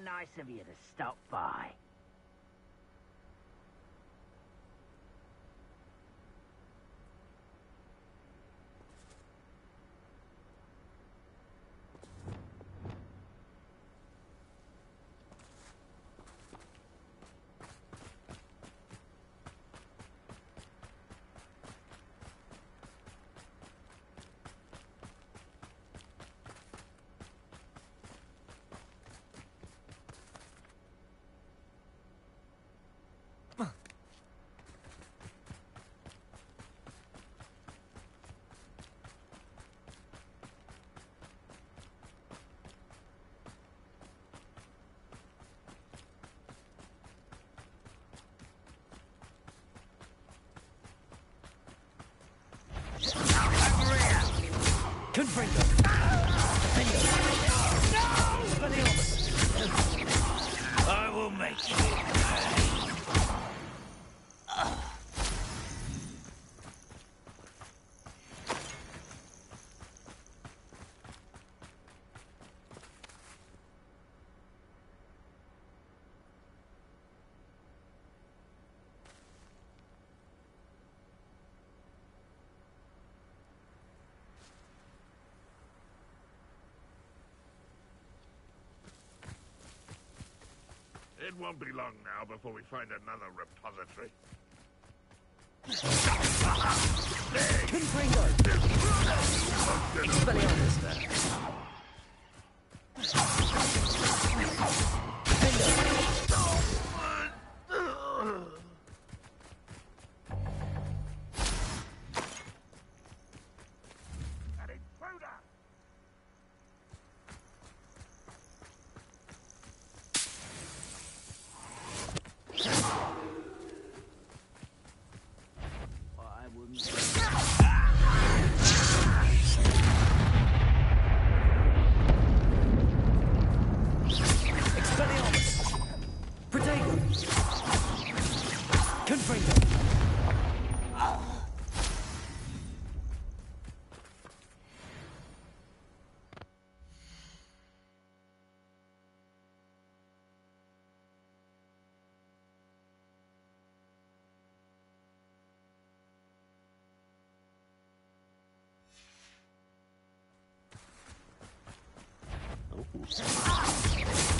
nice of you to stop by. I will make you. It won't be long now before we find another repository. Confringo! Expelliarmus!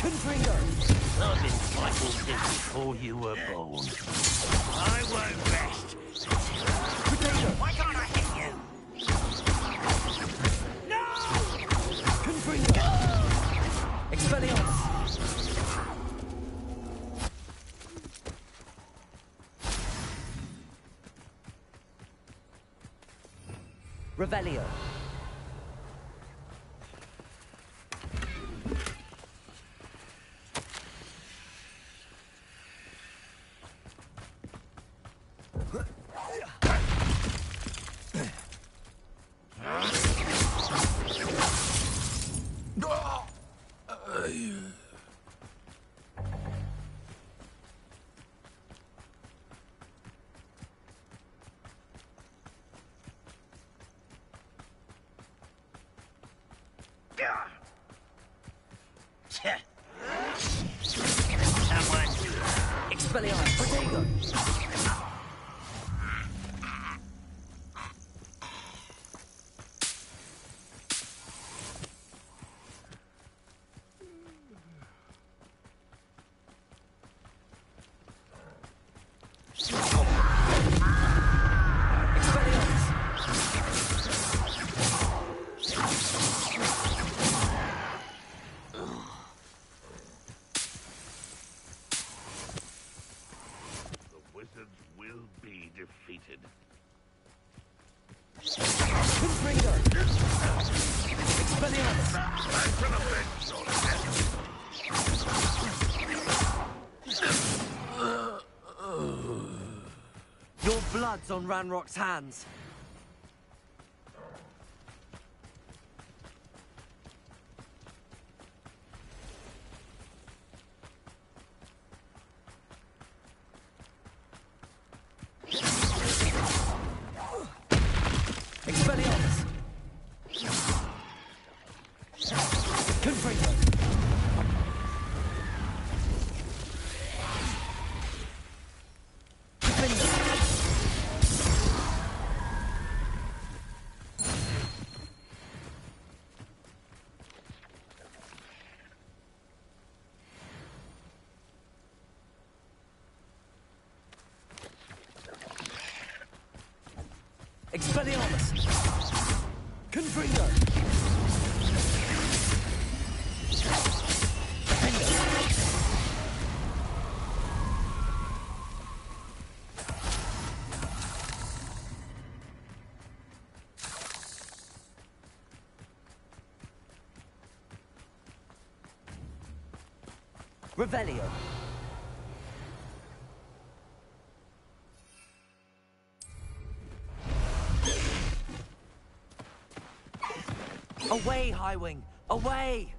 Confringo! I've been fighting this before you were born. I won't rest. Potato! Why can't I hit you? No! Confringo! Expelliarmus! Revelio! Expelliarmus! Protego! Defeated. Confringo! Expelliarmus! Back to the bench, Your blood's on Ranrock's hands. Expelliarmus! Confringo! Expelliarmus! Confringo! Revelio. Away, Highwing! Away!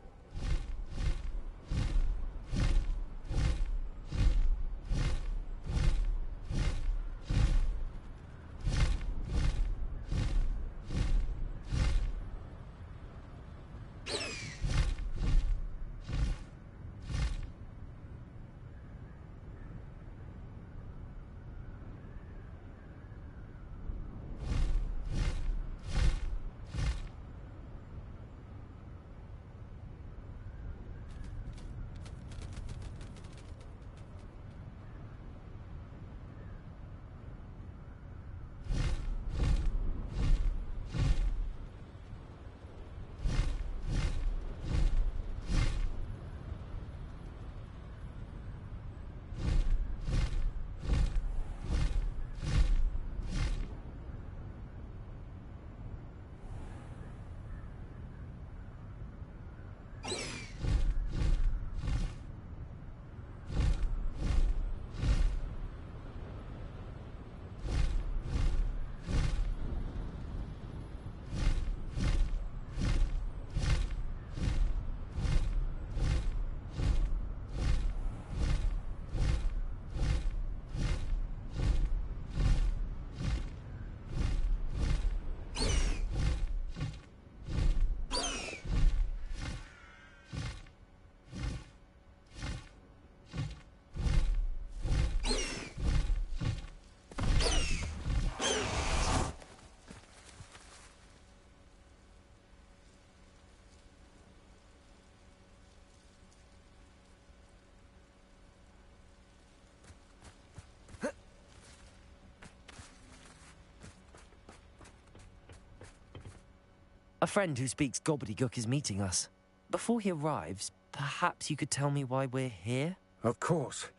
A friend who speaks gobbledygook is meeting us. Before he arrives, perhaps you could tell me why we're here? Of course.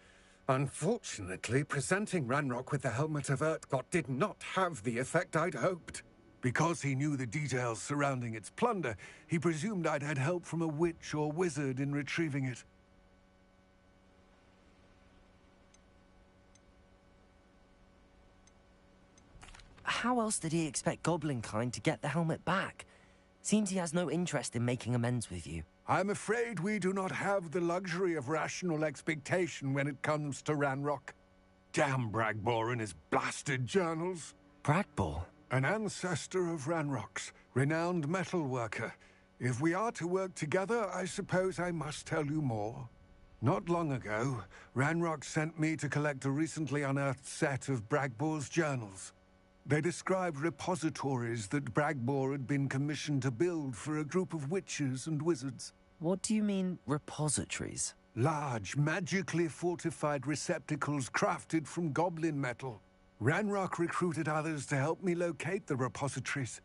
Unfortunately, presenting Ranrock with the Helmet of Urtkot did not have the effect I'd hoped. Because he knew the details surrounding its plunder, he presumed I'd had help from a witch or wizard in retrieving it. How else did he expect Goblinkind to get the helmet back? Seems he has no interest in making amends with you. I'm afraid we do not have the luxury of rational expectation when it comes to Ranrock. Damn Bragbor and his blasted journals. Bragbor? An ancestor of Ranrock's, renowned metal worker. If we are to work together, I suppose I must tell you more. Not long ago, Ranrock sent me to collect a recently unearthed set of Bragbor's journals. They described repositories that Bragbor had been commissioned to build for a group of witches and wizards. What do you mean, repositories? Large, magically fortified receptacles crafted from goblin metal. Ranrock recruited others to help me locate the repositories.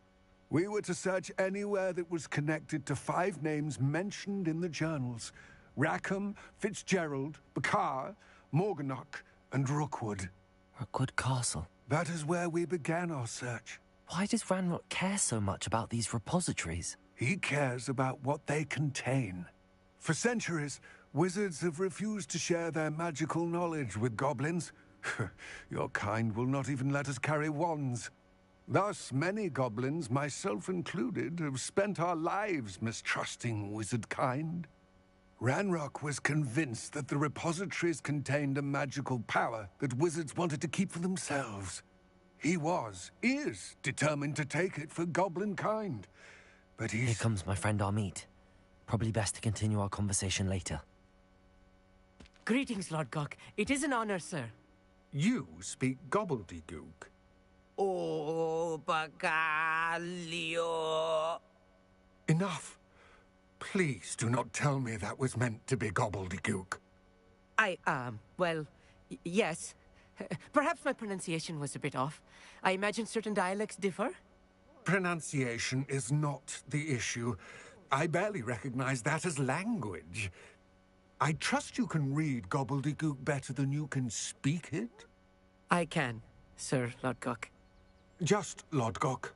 We were to search anywhere that was connected to 5 names mentioned in the journals. Rackham, Fitzgerald, Bakar, Morganach, and Rookwood. Rookwood Castle. That is where we began our search. Why does Ranrock care so much about these repositories? He cares about what they contain. For centuries, wizards have refused to share their magical knowledge with goblins. Your kind will not even let us carry wands. Thus, many goblins, myself included, have spent our lives mistrusting wizard kind. Ranrock was convinced that the repositories contained a magical power that wizards wanted to keep for themselves. He is determined to take it for goblin kind. But Here comes my friend Amit. Probably best to continue our conversation later. Greetings, Lord Gok. It is an honor, sir. You speak gobbledygook. Oh, Bagalio. Enough. Please do not tell me that was meant to be gobbledygook. Well, yes. Perhaps my pronunciation was a bit off. I imagine certain dialects differ. Pronunciation is not the issue. I barely recognize that as language. I trust you can read gobbledygook better than you can speak it? I can, Sir Lodgok. Just Lodgok.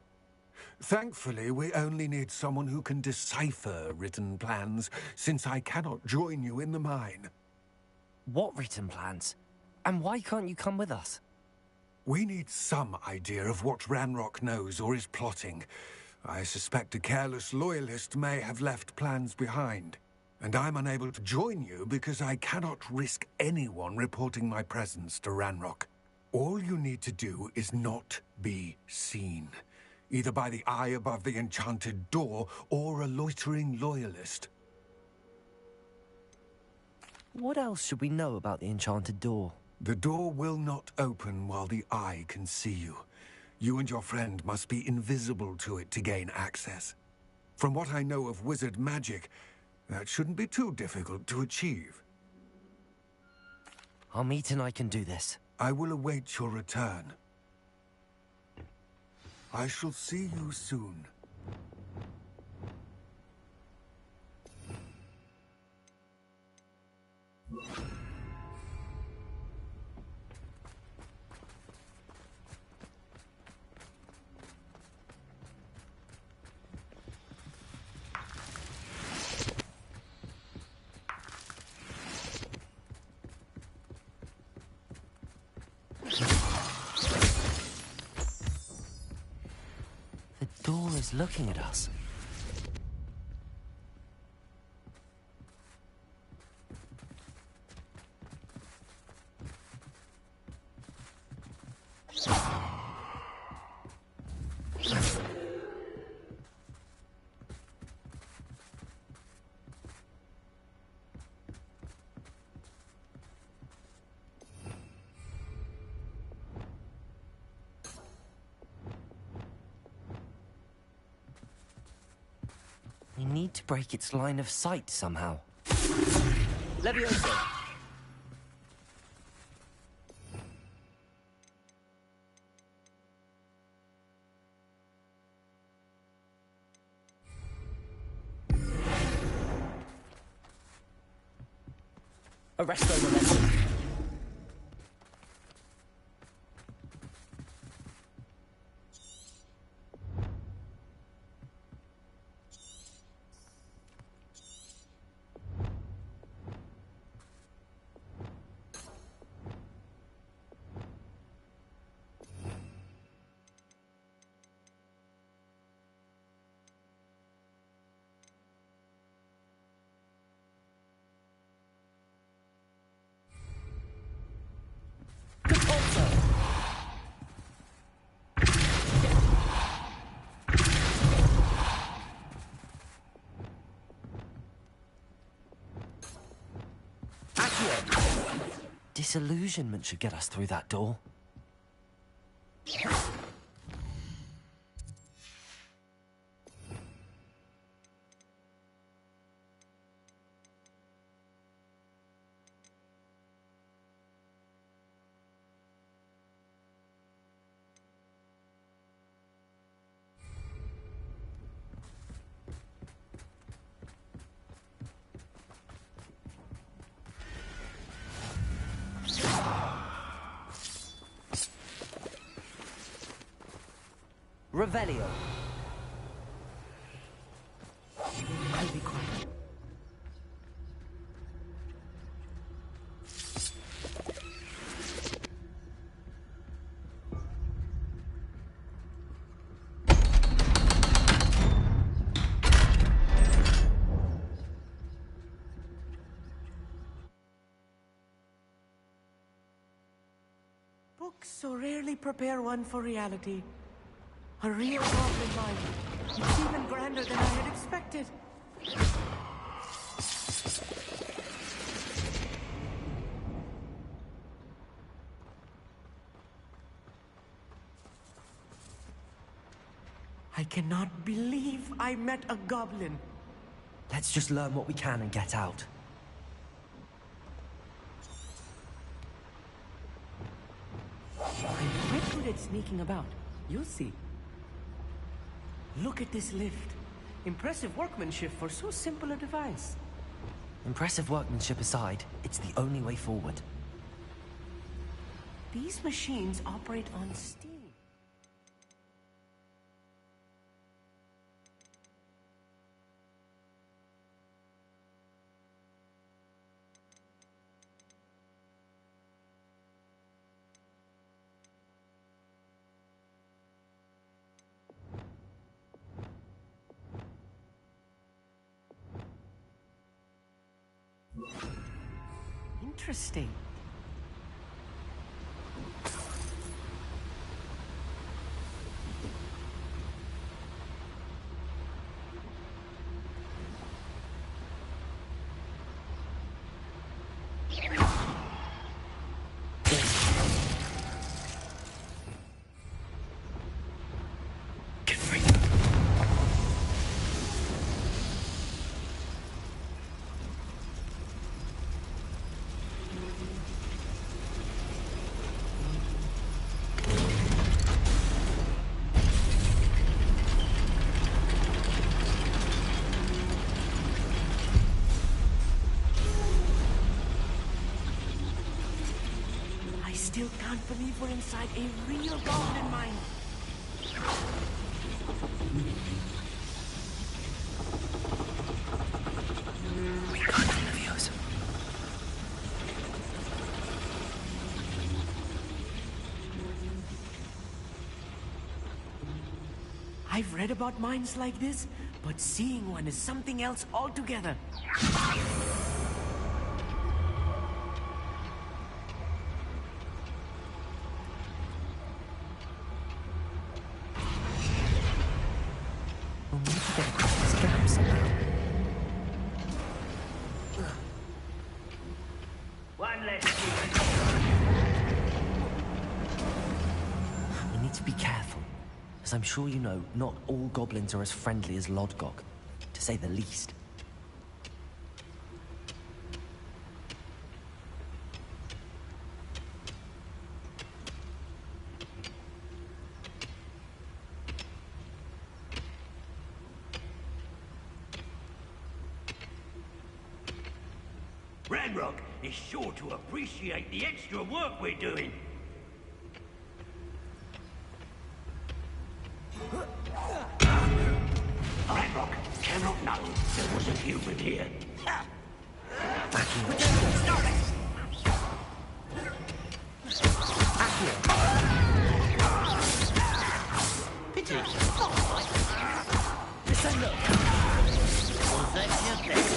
Thankfully, we only need someone who can decipher written plans, since I cannot join you in the mine. What written plans? And why can't you come with us? We need some idea of what Ranrock knows or is plotting. I suspect a careless loyalist may have left plans behind. And I'm unable to join you because I cannot risk anyone reporting my presence to Ranrock. All you need to do is not be seen. Either by the eye above the enchanted door, or a loitering loyalist. What else should we know about the enchanted door? The door will not open while the eye can see you. You and your friend must be invisible to it to gain access. From what I know of wizard magic, that shouldn't be too difficult to achieve. Our meet and I can do this. I will await your return. I shall see you soon. The door is looking at us. We need to break its line of sight somehow. Levioso! Arresto momentum. Disillusionment should get us through that door. Revelio. I'll be quiet. Books so rarely prepare one for reality. A real goblin mind. It's even grander than I had expected. I cannot believe I met a goblin. Let's just learn what we can and get out. good at sneaking about. You'll see. Look at this lift. Impressive workmanship for so simple a device. Impressive workmanship aside, it's the only way forward. These machines operate on steam. Interesting. Still can't believe we're inside a real goblin mine. I've read about mines like this, but seeing one is something else altogether. One less. We need to be careful. As I'm sure you know, not all goblins are as friendly as Lodgok, to say the least. Ranrock is sure to appreciate the extra work we're doing. Ranrock cannot know there was a human here. Pity. Listen, look. Was that your best?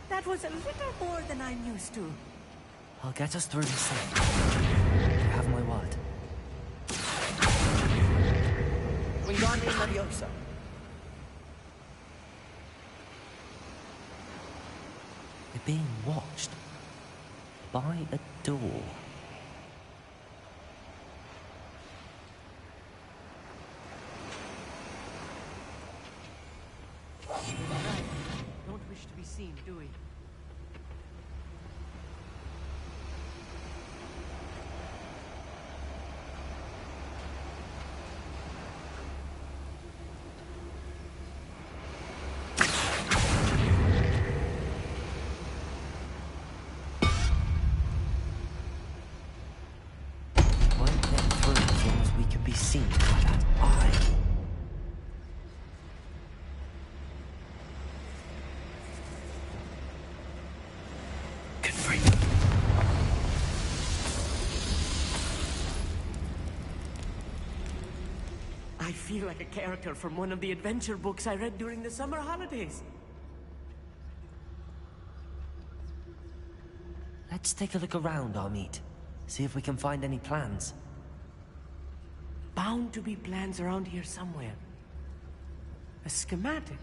That was a little more than I'm used to. I'll get us through this thing. You have my word. Wingardium Leviosa. We're being watched. By a door. Don't wish to be seen, do we? Won't get through as long as we can be seen by that eye. I feel like a character from one of the adventure books I read during the summer holidays. Let's take a look around, Amit. See if we can find any plans. Bound to be plans around here somewhere. A schematic.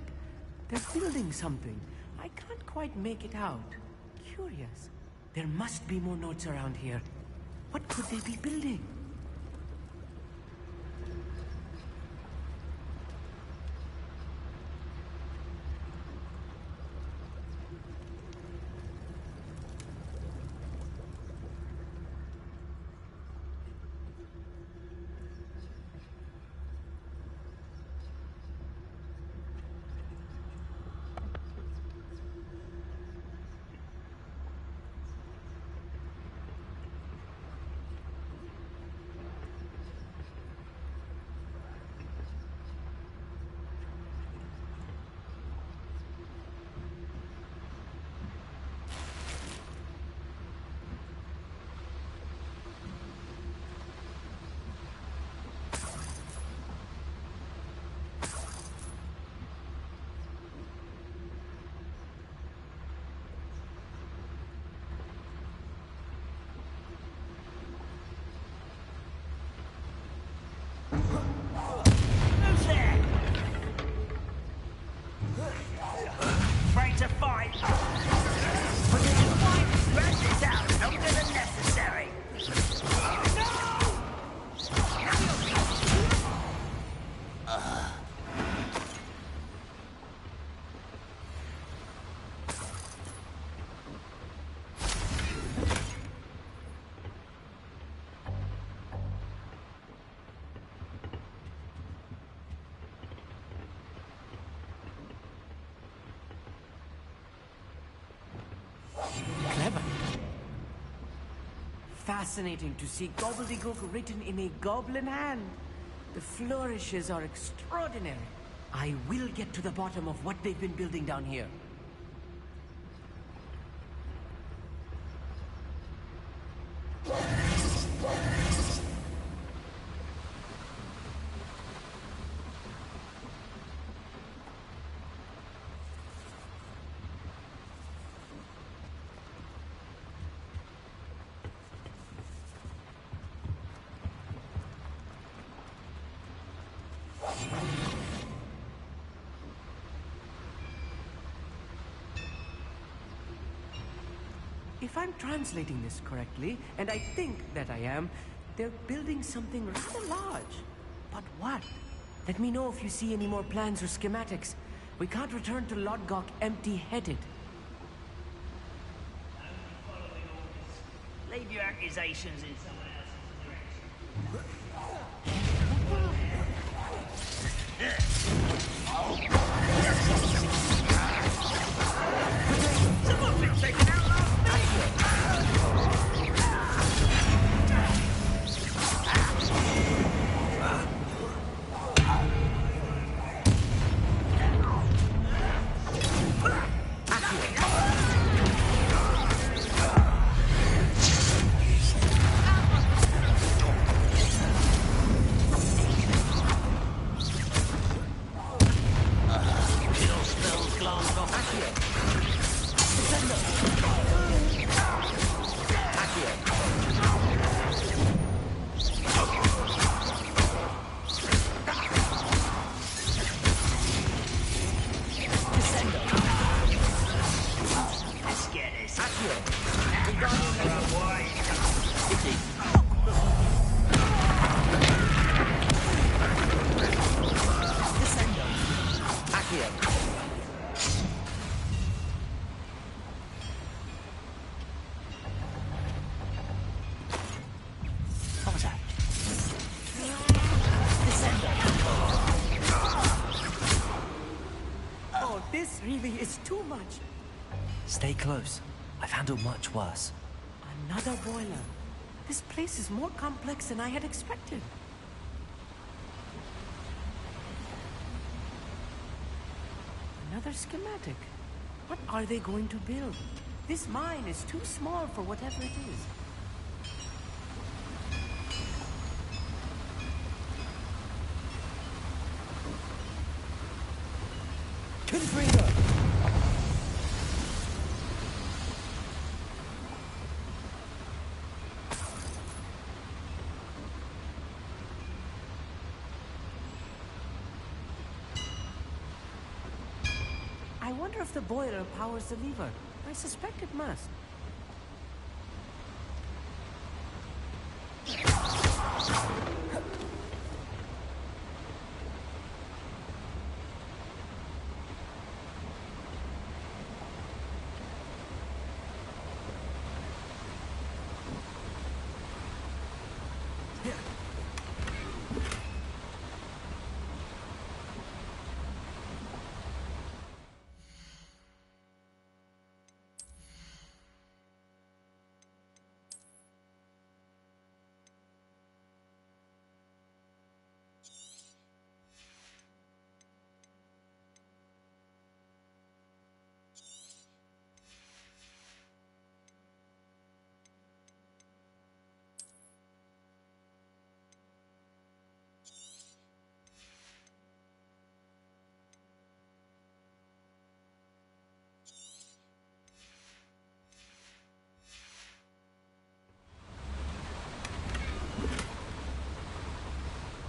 They're building something. I can't quite make it out. Curious. There must be more notes around here. What could they be building? Who's there? Afraid to fight? But if you fight, drag this out longer than necessary. Clever. Fascinating to see gobbledygook written in a goblin hand. The flourishes are extraordinary. I will get to the bottom of what they've been building down here. If I'm translating this correctly, and I think that I am, they're building something rather large. But what? Let me know if you see any more plans or schematics. We can't return to Lodgok empty-headed. Leave your accusations in someone else's direction. Someone's been taken out last night! This really is too much. Stay close. I've handled much worse. Another boiler. This place is more complex than I had expected. Another schematic. What are they going to build? This mine is too small for whatever it is. Confredo! wonder if the boiler powers the lever. I suspect it must.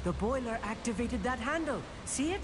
The boiler activated that handle. See it?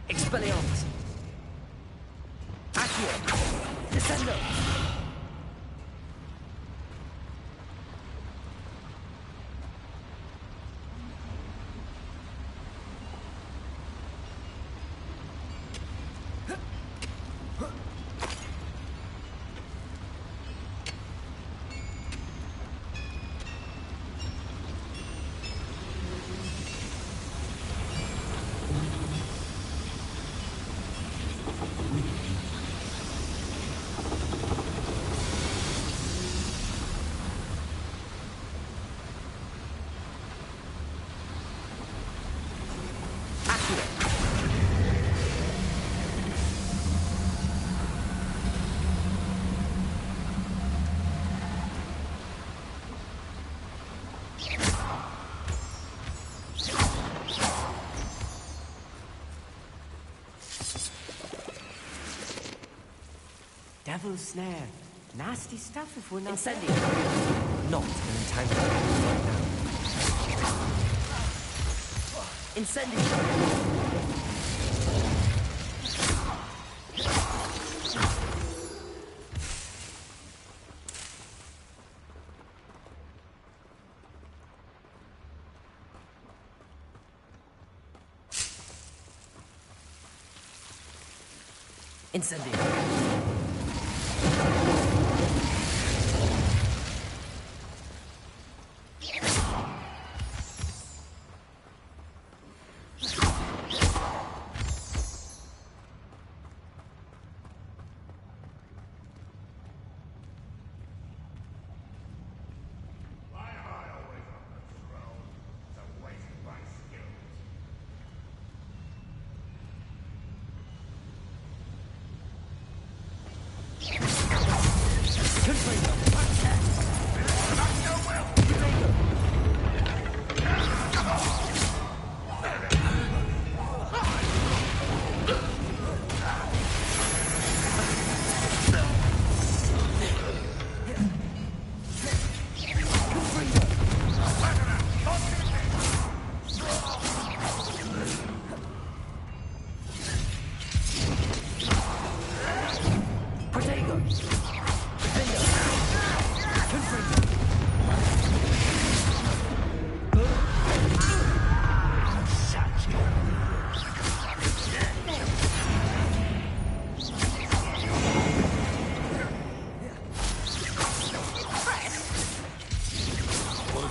Expelliarmus! Accio! Descendo! Devil's snare. Nasty stuff if we're not... Incendio! Not an entanglement right now. Incendio! Incendio!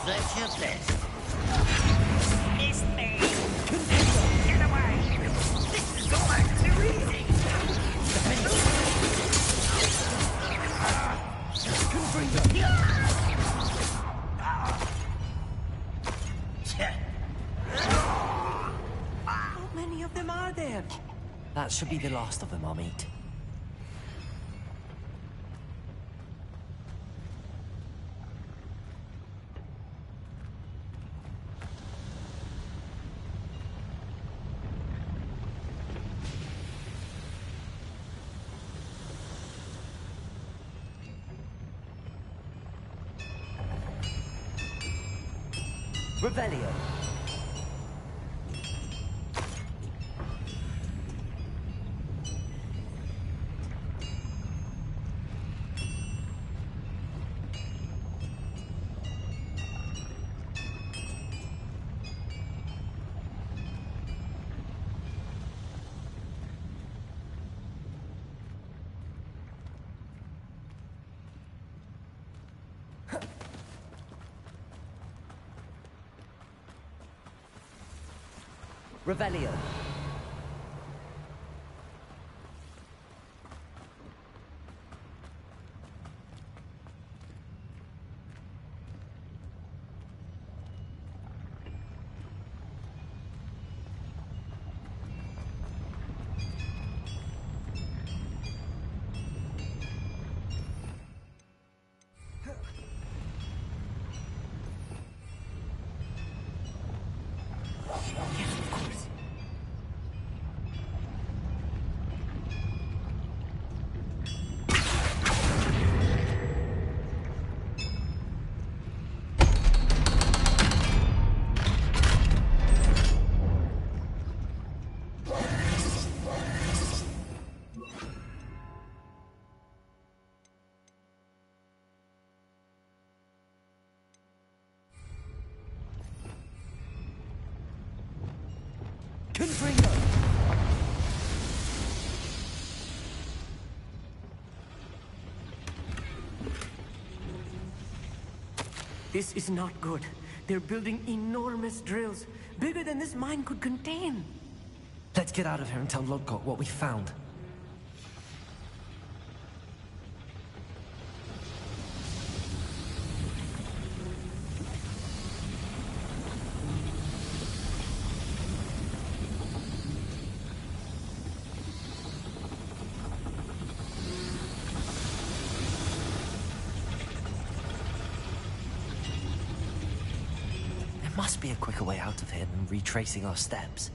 Exert your best. It's me. Get away. This is almost too easy. How many of them are there? That should be the last of them, I'll meet. Revelio. Revelio. Yes, of course. Confringo! This is not good. They're building enormous drills, bigger than this mine could contain. Let's get out of here and tell Lodgok what we found. There must be a quicker way out of here than retracing our steps.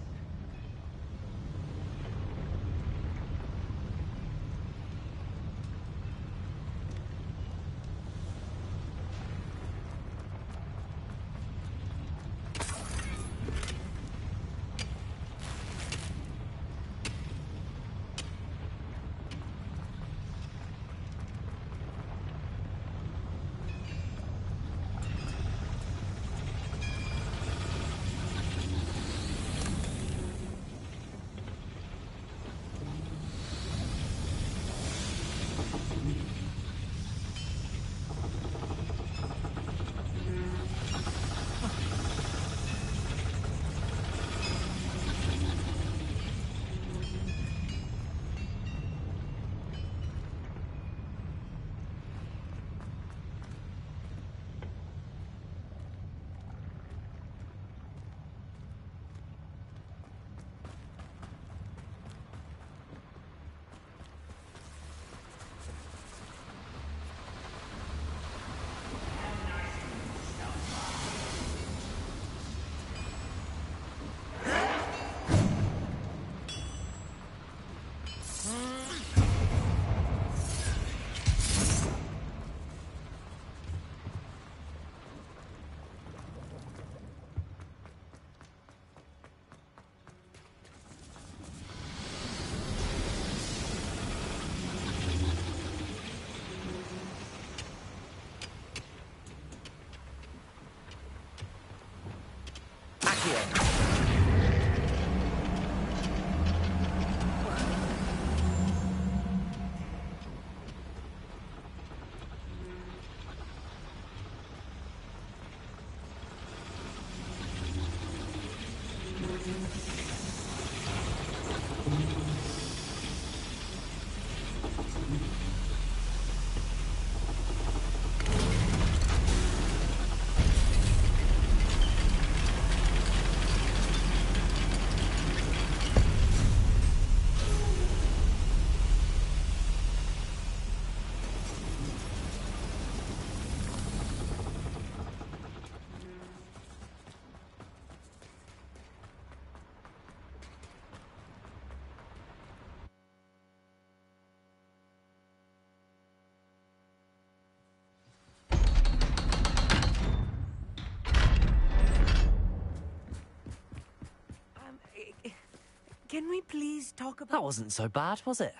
Can we please talk about... That wasn't so bad, was it?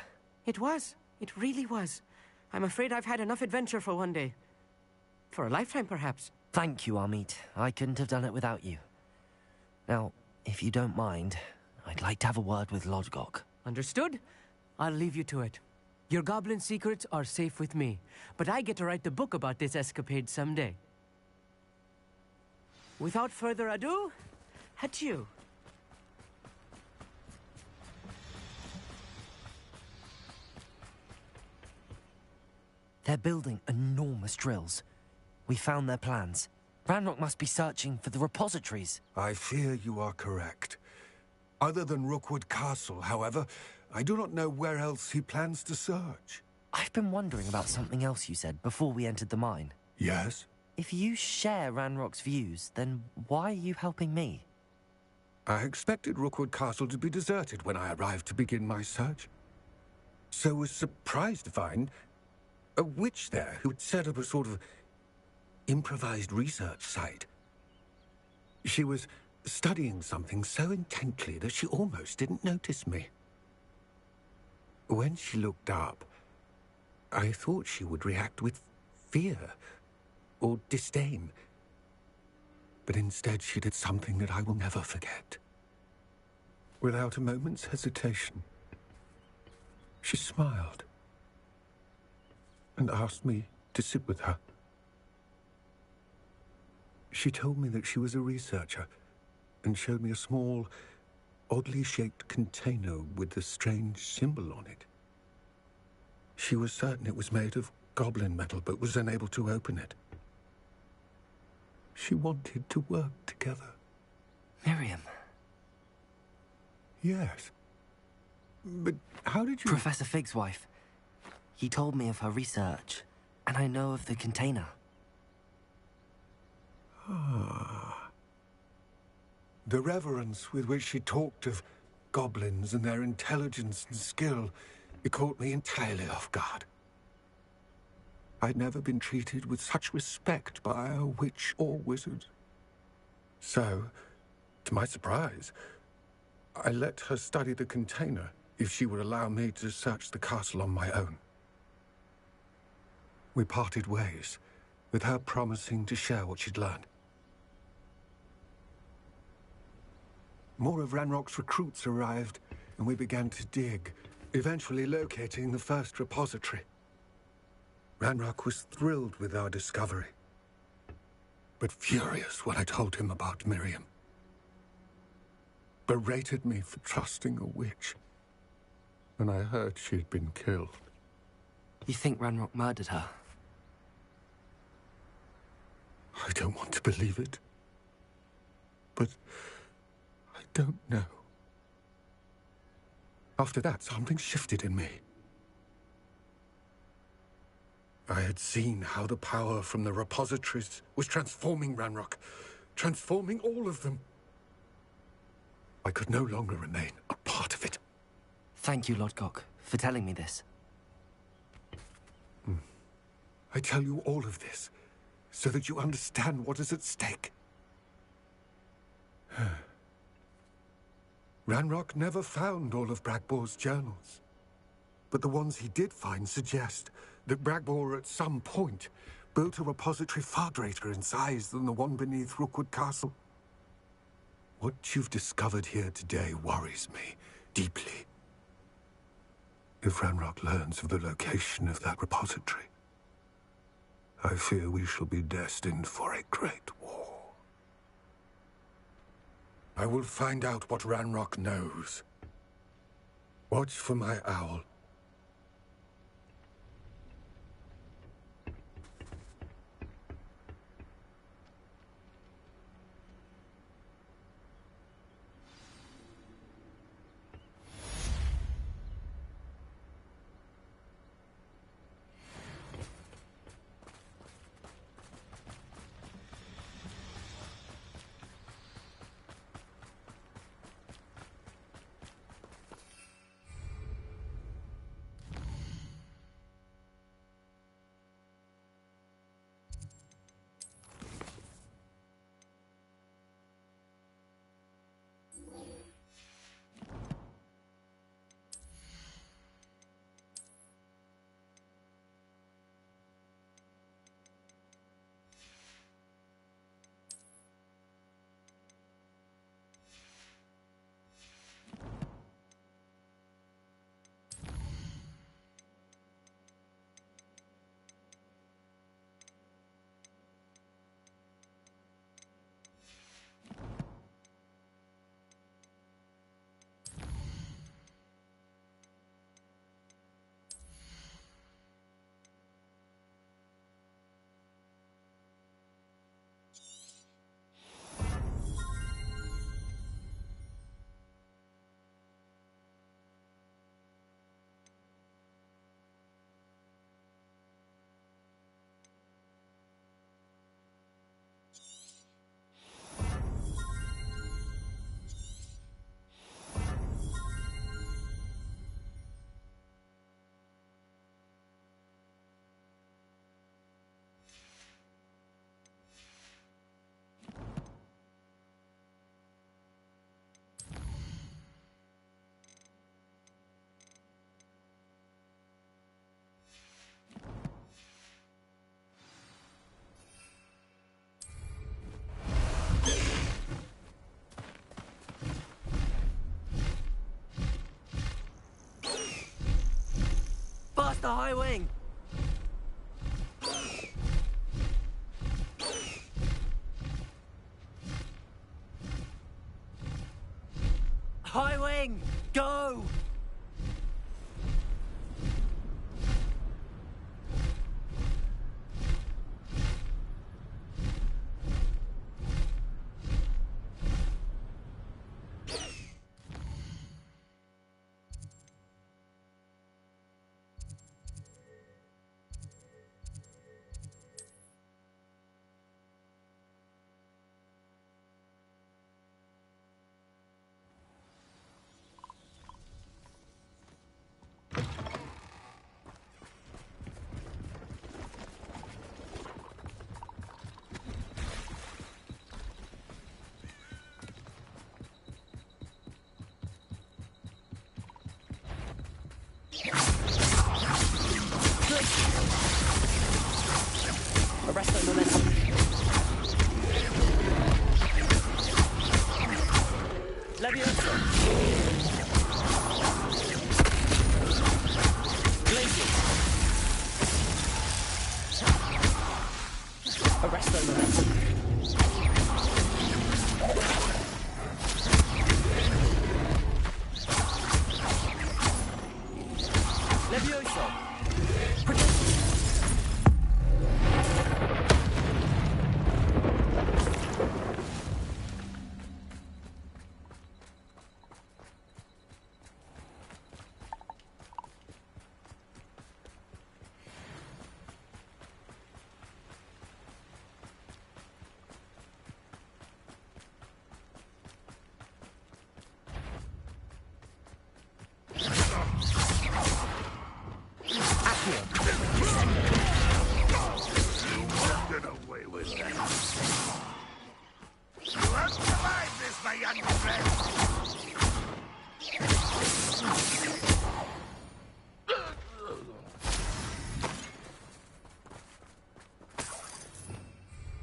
It was. It really was. I'm afraid I've had enough adventure for one day. For a lifetime, perhaps. Thank you, Amit. I couldn't have done it without you. Now, if you don't mind, I'd like to have a word with Lodgok. Understood? I'll leave you to it. Your goblin secrets are safe with me, but I get to write the book about this escapade someday. Without further ado, adieu. They're building enormous drills. We found their plans. Ranrock must be searching for the repositories. I fear you are correct. Other than Rookwood Castle, however, I do not know where else he plans to search. I've been wondering about something else you said before we entered the mine. Yes? If you share Ranrock's views, then why are you helping me? I expected Rookwood Castle to be deserted when I arrived to begin my search. So was surprised to find a witch there who had set up a sort of improvised research site. She was studying something so intently that she almost didn't notice me. When she looked up, I thought she would react with fear or disdain. But instead she did something that I will never forget. Without a moment's hesitation, she smiled and asked me to sit with her. She told me that she was a researcher and showed me a small, oddly shaped container with a strange symbol on it. She was certain it was made of goblin metal, but was unable to open it. She wanted to work together. Miriam. Yes. But how did you... Professor Fig's wife. He told me of her research, and I know of the container. Ah. The reverence with which she talked of goblins and their intelligence and skill, it caught me entirely off guard. I'd never been treated with such respect by a witch or wizard. So, to my surprise, I let her study the container if she would allow me to search the castle on my own. We parted ways, with her promising to share what she'd learned. More of Ranrock's recruits arrived, and we began to dig, eventually locating the first repository. Ranrock was thrilled with our discovery, but furious when I told him about Miriam. Berated me for trusting a witch, and I heard she had been killed. You think Ranrock murdered her? I don't want to believe it, but I don't know. After that, something shifted in me. I had seen how the power from the repositories was transforming Ranrock, transforming all of them. I could no longer remain a part of it. Thank you, Lodgok, for telling me this. I tell you all of this so that you understand what is at stake. Ranrock never found all of Bragbor's journals, but the ones he did find suggest that Bragbor at some point built a repository far greater in size than the one beneath Rookwood Castle. What you've discovered here today worries me deeply. If Ranrock learns of the location of that repository, I fear we shall be destined for a great war. I will find out what Ranrock knows. Watch for my owl. Lost the high wing! High wing! Go! Arrest that momentum. Leviosa. Blazing. Arrest that momentum. Leviosa. Get away with that. You won't survive this, my young friend.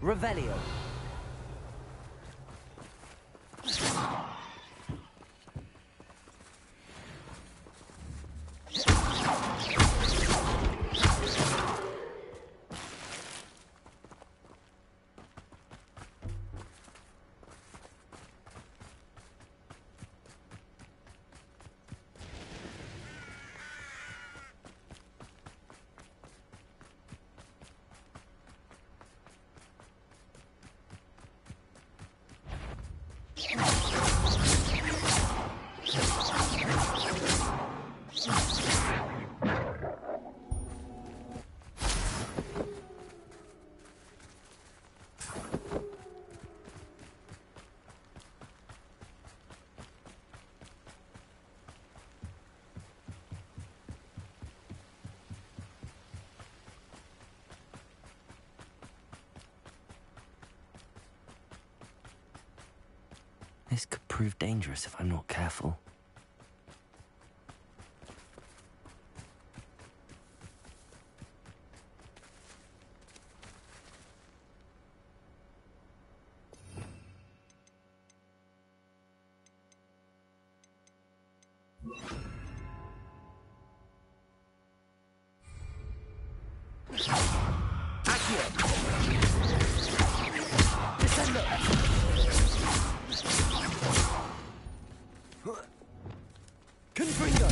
Revelio. This could prove dangerous if I'm not careful. Confringo!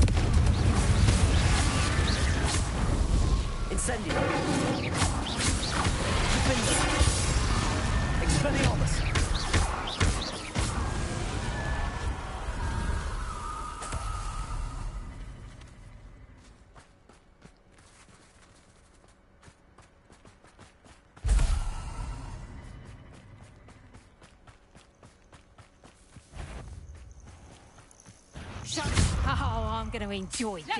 Incendio! Confringo! Expelliarmus! Oh, I'm going to enjoy this.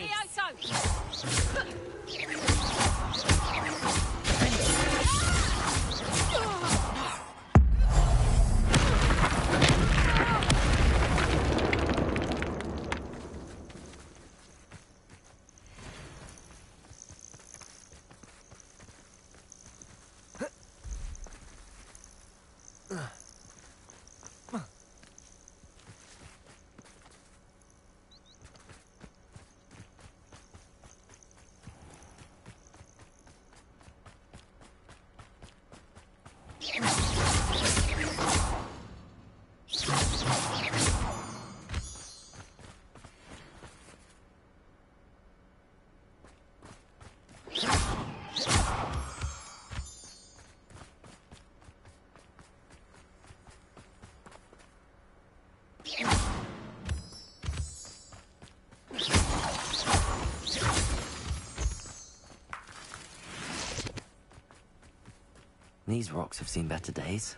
These rocks have seen better days.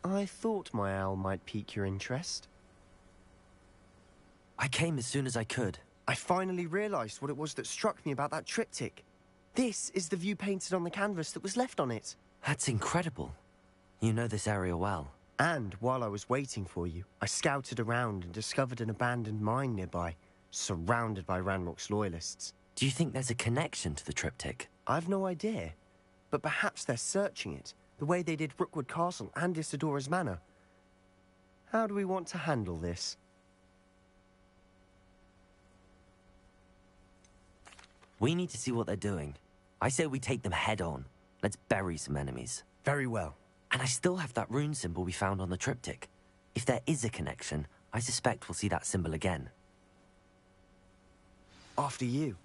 I thought my owl might pique your interest. I came as soon as I could. I finally realized what it was that struck me about that triptych. This is the view painted on the canvas that was left on it. That's incredible. You know this area well. And while I was waiting for you, I scouted around and discovered an abandoned mine nearby, surrounded by Ranrock's loyalists. Do you think there's a connection to the triptych? I've no idea, but perhaps they're searching it, the way they did Rookwood Castle and Isidora's Manor. How do we want to handle this? We need to see what they're doing. I say we take them head on. Let's bury some enemies. Very well. And I still have that rune symbol we found on the triptych. If there is a connection, I suspect we'll see that symbol again. After you.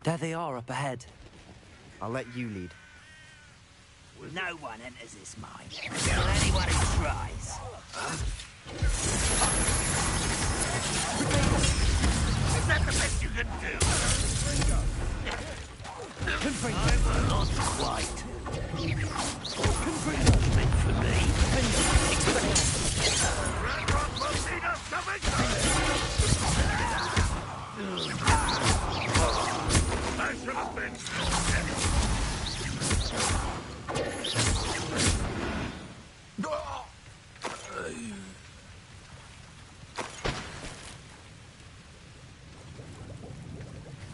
There they are, up ahead. I'll let you lead. No one enters this mine. Kill anyone who tries. Is that the best you can do? I'm not quite. Meant for me. Ranrock will need us something! I should have been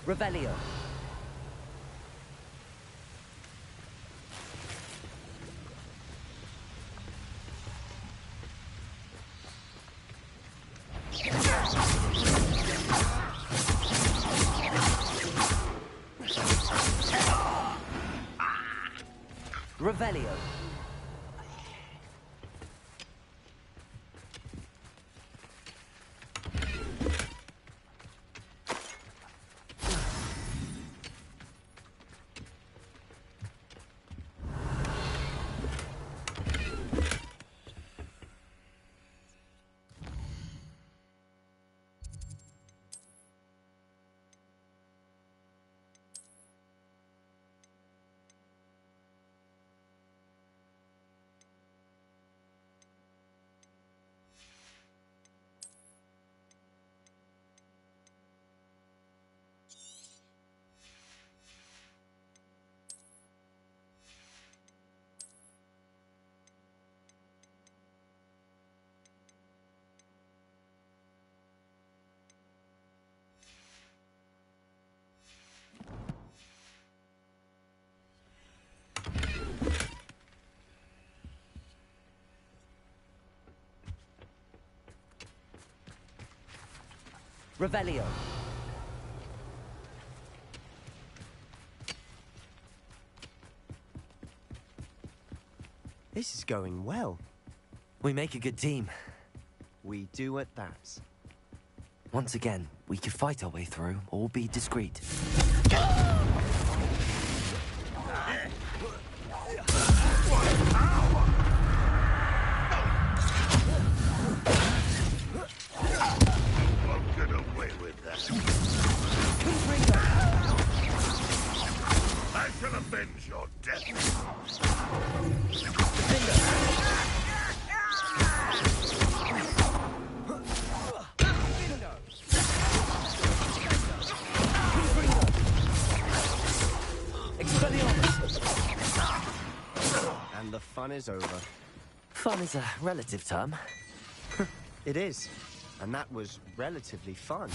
Revelio. Revelio. Revelio. This is going well. We make a good team. We do at that. Once again, we could fight our way through, or be discreet. I should have been And the fun is over. Fun is a relative term. It is. And that was relatively fun.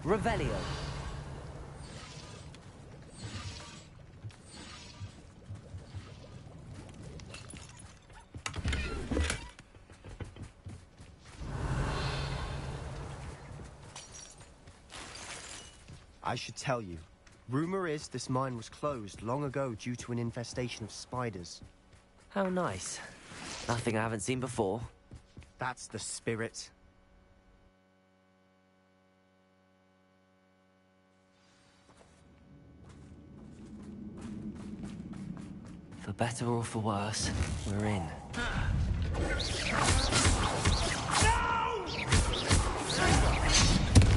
Revelio. I should tell you. Rumor is this mine was closed long ago due to an infestation of spiders. How nice. Nothing I haven't seen before. That's the spirit. For better or for worse, we're in.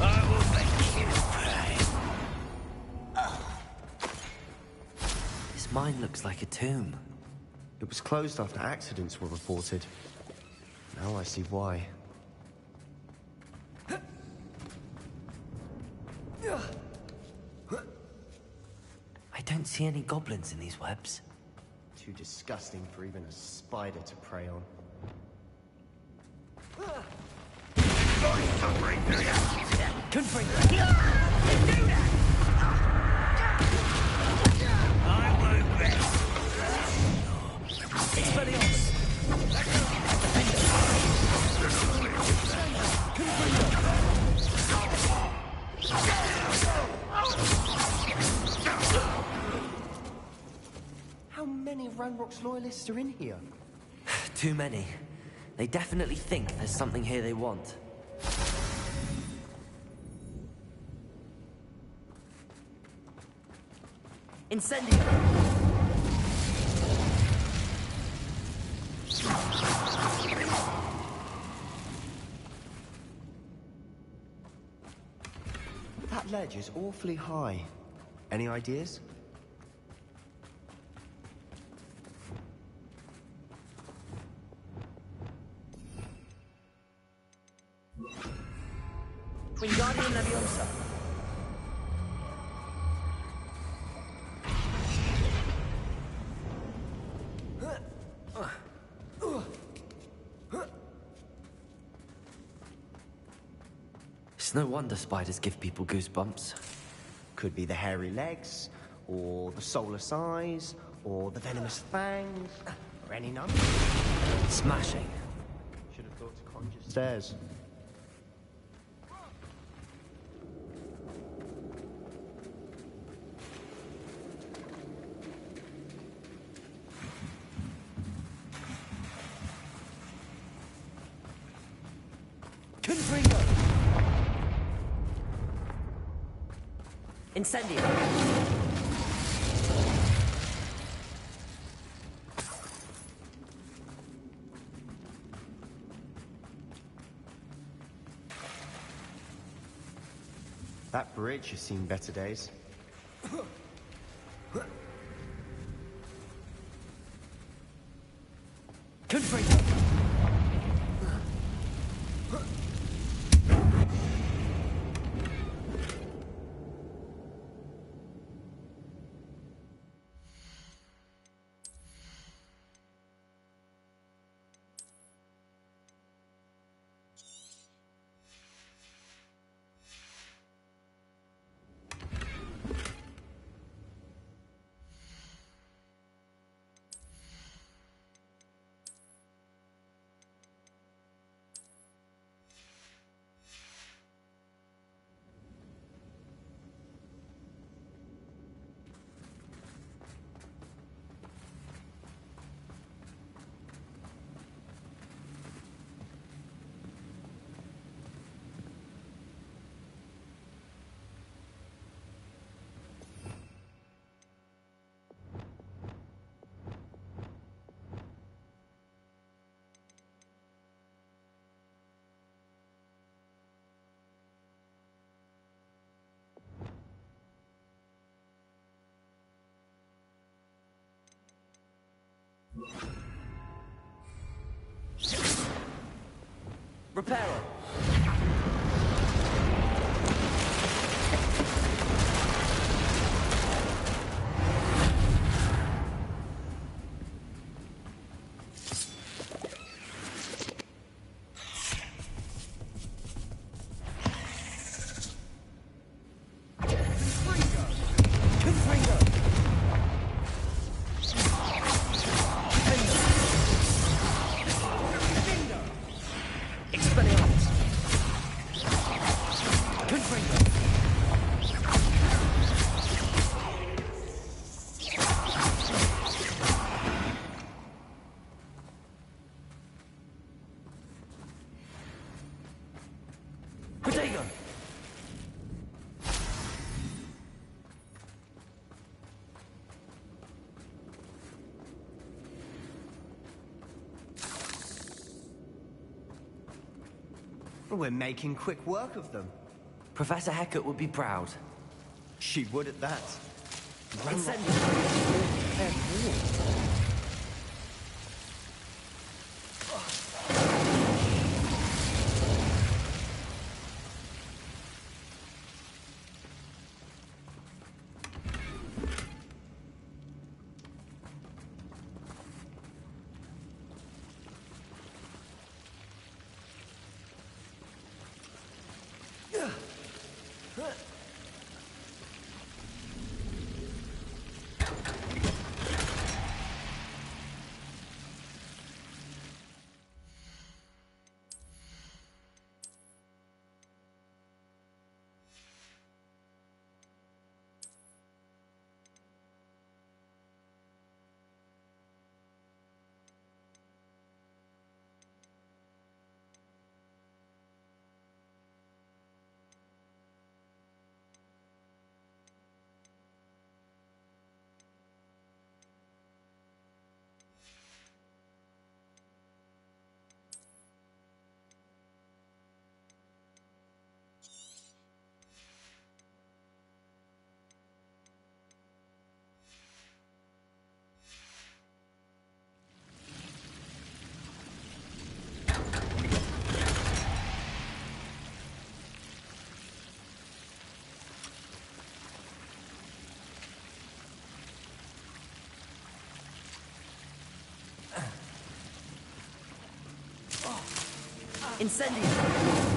I will make you pay. This mine looks like a tomb. It was closed after accidents were reported. Now I see why. I don't see any goblins in these webs. Too disgusting for even a spider to prey on. I won't rest. How many Ranrock's loyalists are in here? Too many. They definitely think there's something here they want. Incendio! That ledge is awfully high. Any ideas? Wingardium Leviosa. It's no wonder spiders give people goosebumps. Could be the hairy legs, or the soulless eyes, or the venomous fangs, or any number. Smashing. Should have thought to conjure stairs. Confringo! Incendio! That bridge has seen better days. Confringo! Repairer. We're making quick work of them. Professor Hecat would be proud. She would at that. Incendio!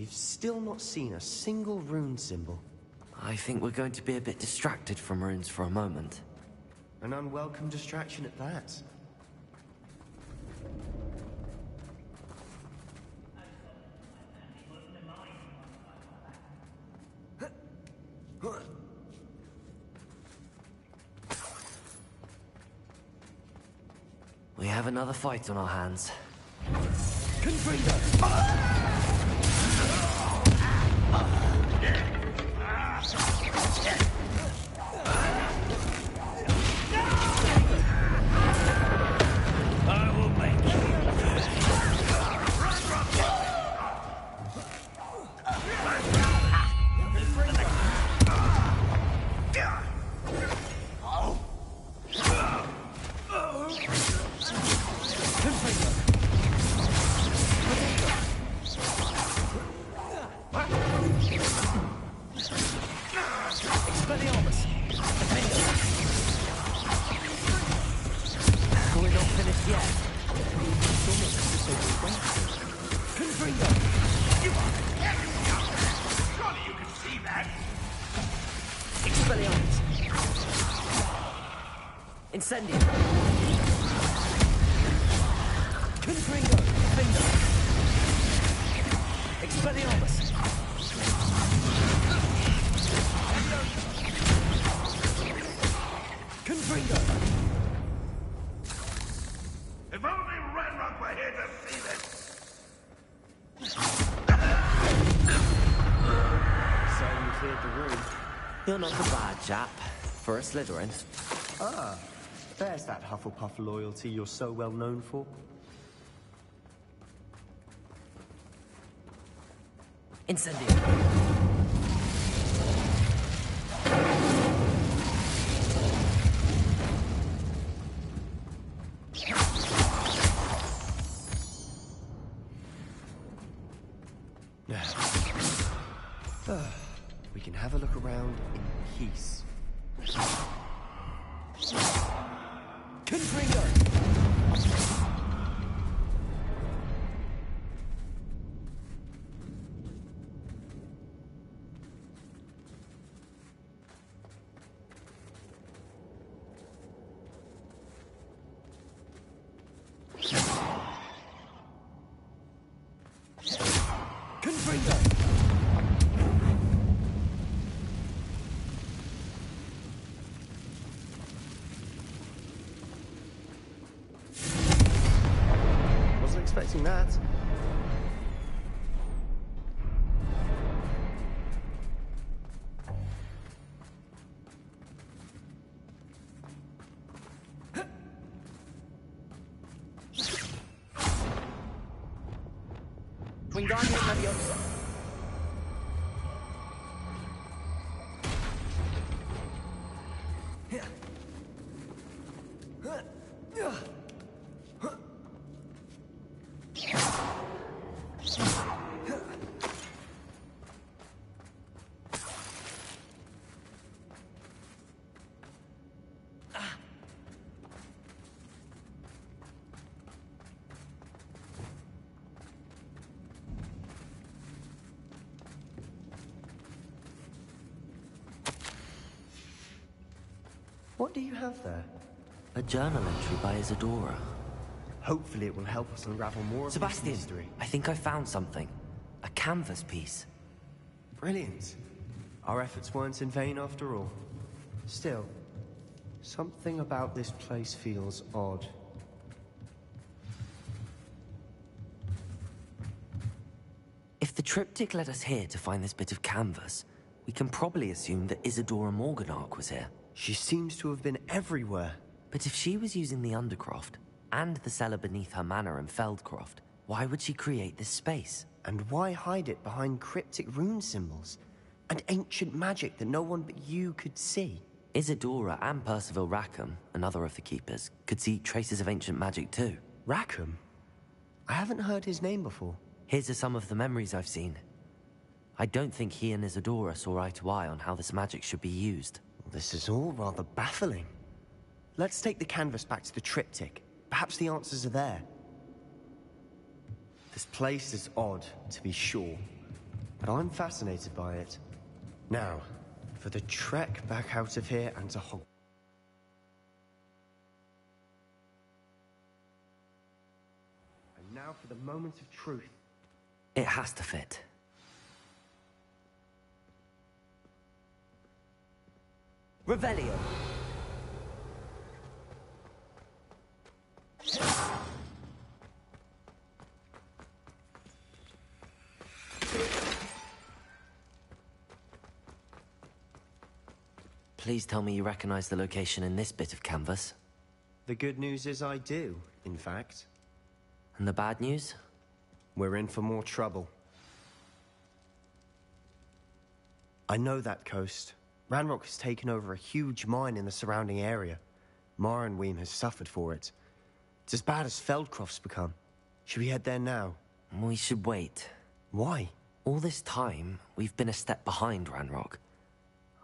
We've still not seen a single rune symbol. I think we're going to be a bit distracted from runes for a moment. An unwelcome distraction at that. We have another fight on our hands. I will make you. We're not finished yet. Surely you can see that. Expelliarmus. Incendio. Confringo. Finger. Expelliarmus. Confringo. If only Ranrock were here to see this. So you cleared the room. You're not a bad chap for a Slytherin. Ah, there's that Hufflepuff loyalty you're so well known for. Incendio. We can have a look around in peace. Confringo. Confringo. Wasn't expecting that. Wingardium Leviosa. What do you have there? A journal entry by Isadora. Hopefully it will help us unravel more of this Sebastian, mystery. I think I found something. A canvas piece. Brilliant. Our efforts weren't in vain after all. Still, something about this place feels odd. If the triptych led us here to find this bit of canvas, we can probably assume that Isadora Morganach was here. She seems to have been everywhere. But if she was using the Undercroft, and the cellar beneath her manor in Feldcroft, why would she create this space? And why hide it behind cryptic rune symbols? And ancient magic that no one but you could see? Isadora and Percival Rackham, another of the Keepers, could see traces of ancient magic too. Rackham? I haven't heard his name before. His are some of the memories I've seen. I don't think he and Isadora saw eye to eye on how this magic should be used. This is all rather baffling. Let's take the canvas back to the triptych. Perhaps the answers are there. This place is odd, to be sure, but I'm fascinated by it. Now, for the trek back out of here and to Hogwarts. And now for the moment of truth. It has to fit. Revelio. Please tell me you recognize the location in this bit of canvas. The good news is I do, in fact. And the bad news? We're in for more trouble. I know that coast. Ranrock has taken over a huge mine in the surrounding area. Marenweem has suffered for it. It's as bad as Feldcroft's become. Should we head there now? We should wait. Why? All this time, we've been a step behind Ranrock.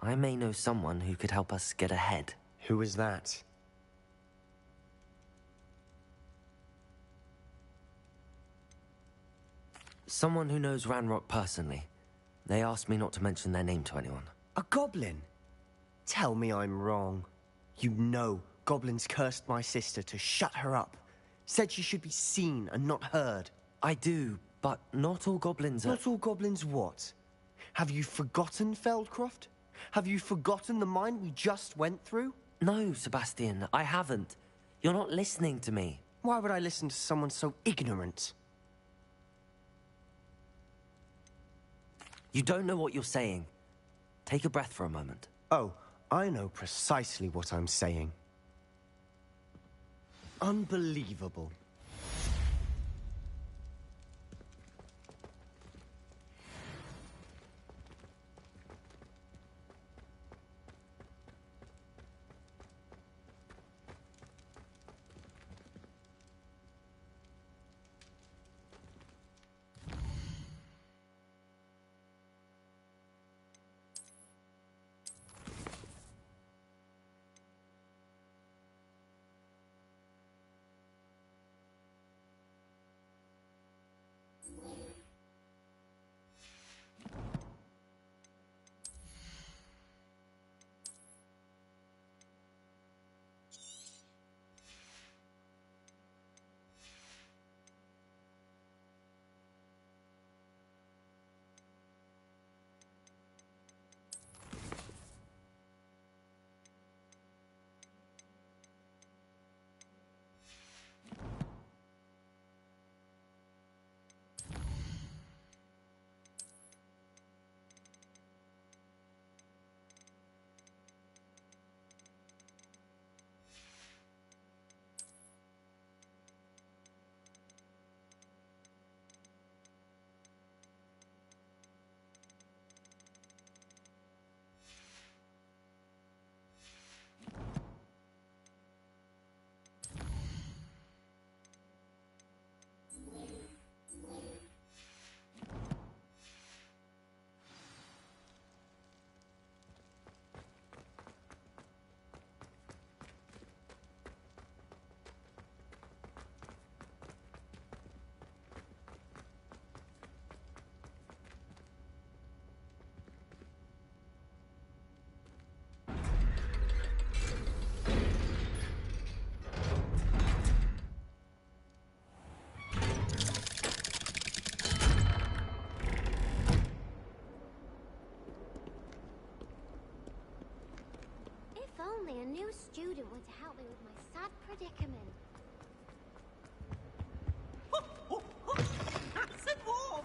I may know someone who could help us get ahead. Who is that? Someone who knows Ranrock personally. They asked me not to mention their name to anyone. A goblin? Tell me I'm wrong. You know goblins cursed my sister to shut her up. Said she should be seen and not heard. I do, but not all goblins are... Not all goblins what? Have you forgotten Feldcroft? Have you forgotten the mine we just went through? No, Sebastian, I haven't. You're not listening to me. Why would I listen to someone so ignorant? You don't know what you're saying. Take a breath for a moment. Oh, I know precisely what I'm saying. Unbelievable. Only a new student were to help me with my sad predicament. Nice and warm!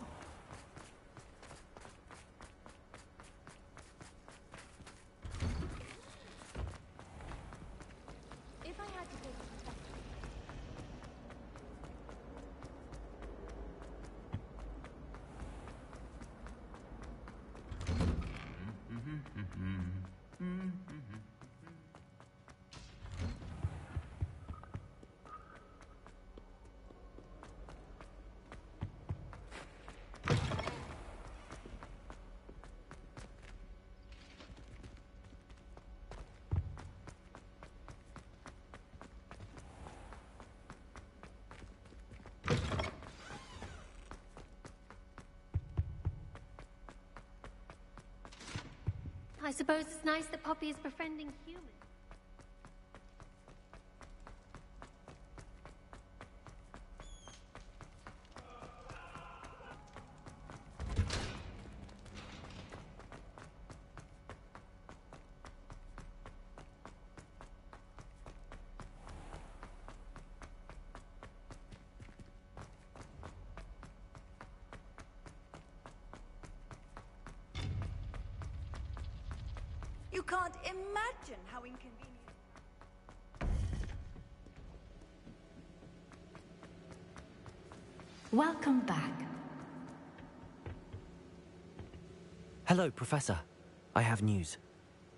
If I had to pick I suppose it's nice that Poppy is befriending humans. You You can't imagine how inconvenient. Welcome back. Hello, Professor. I have news.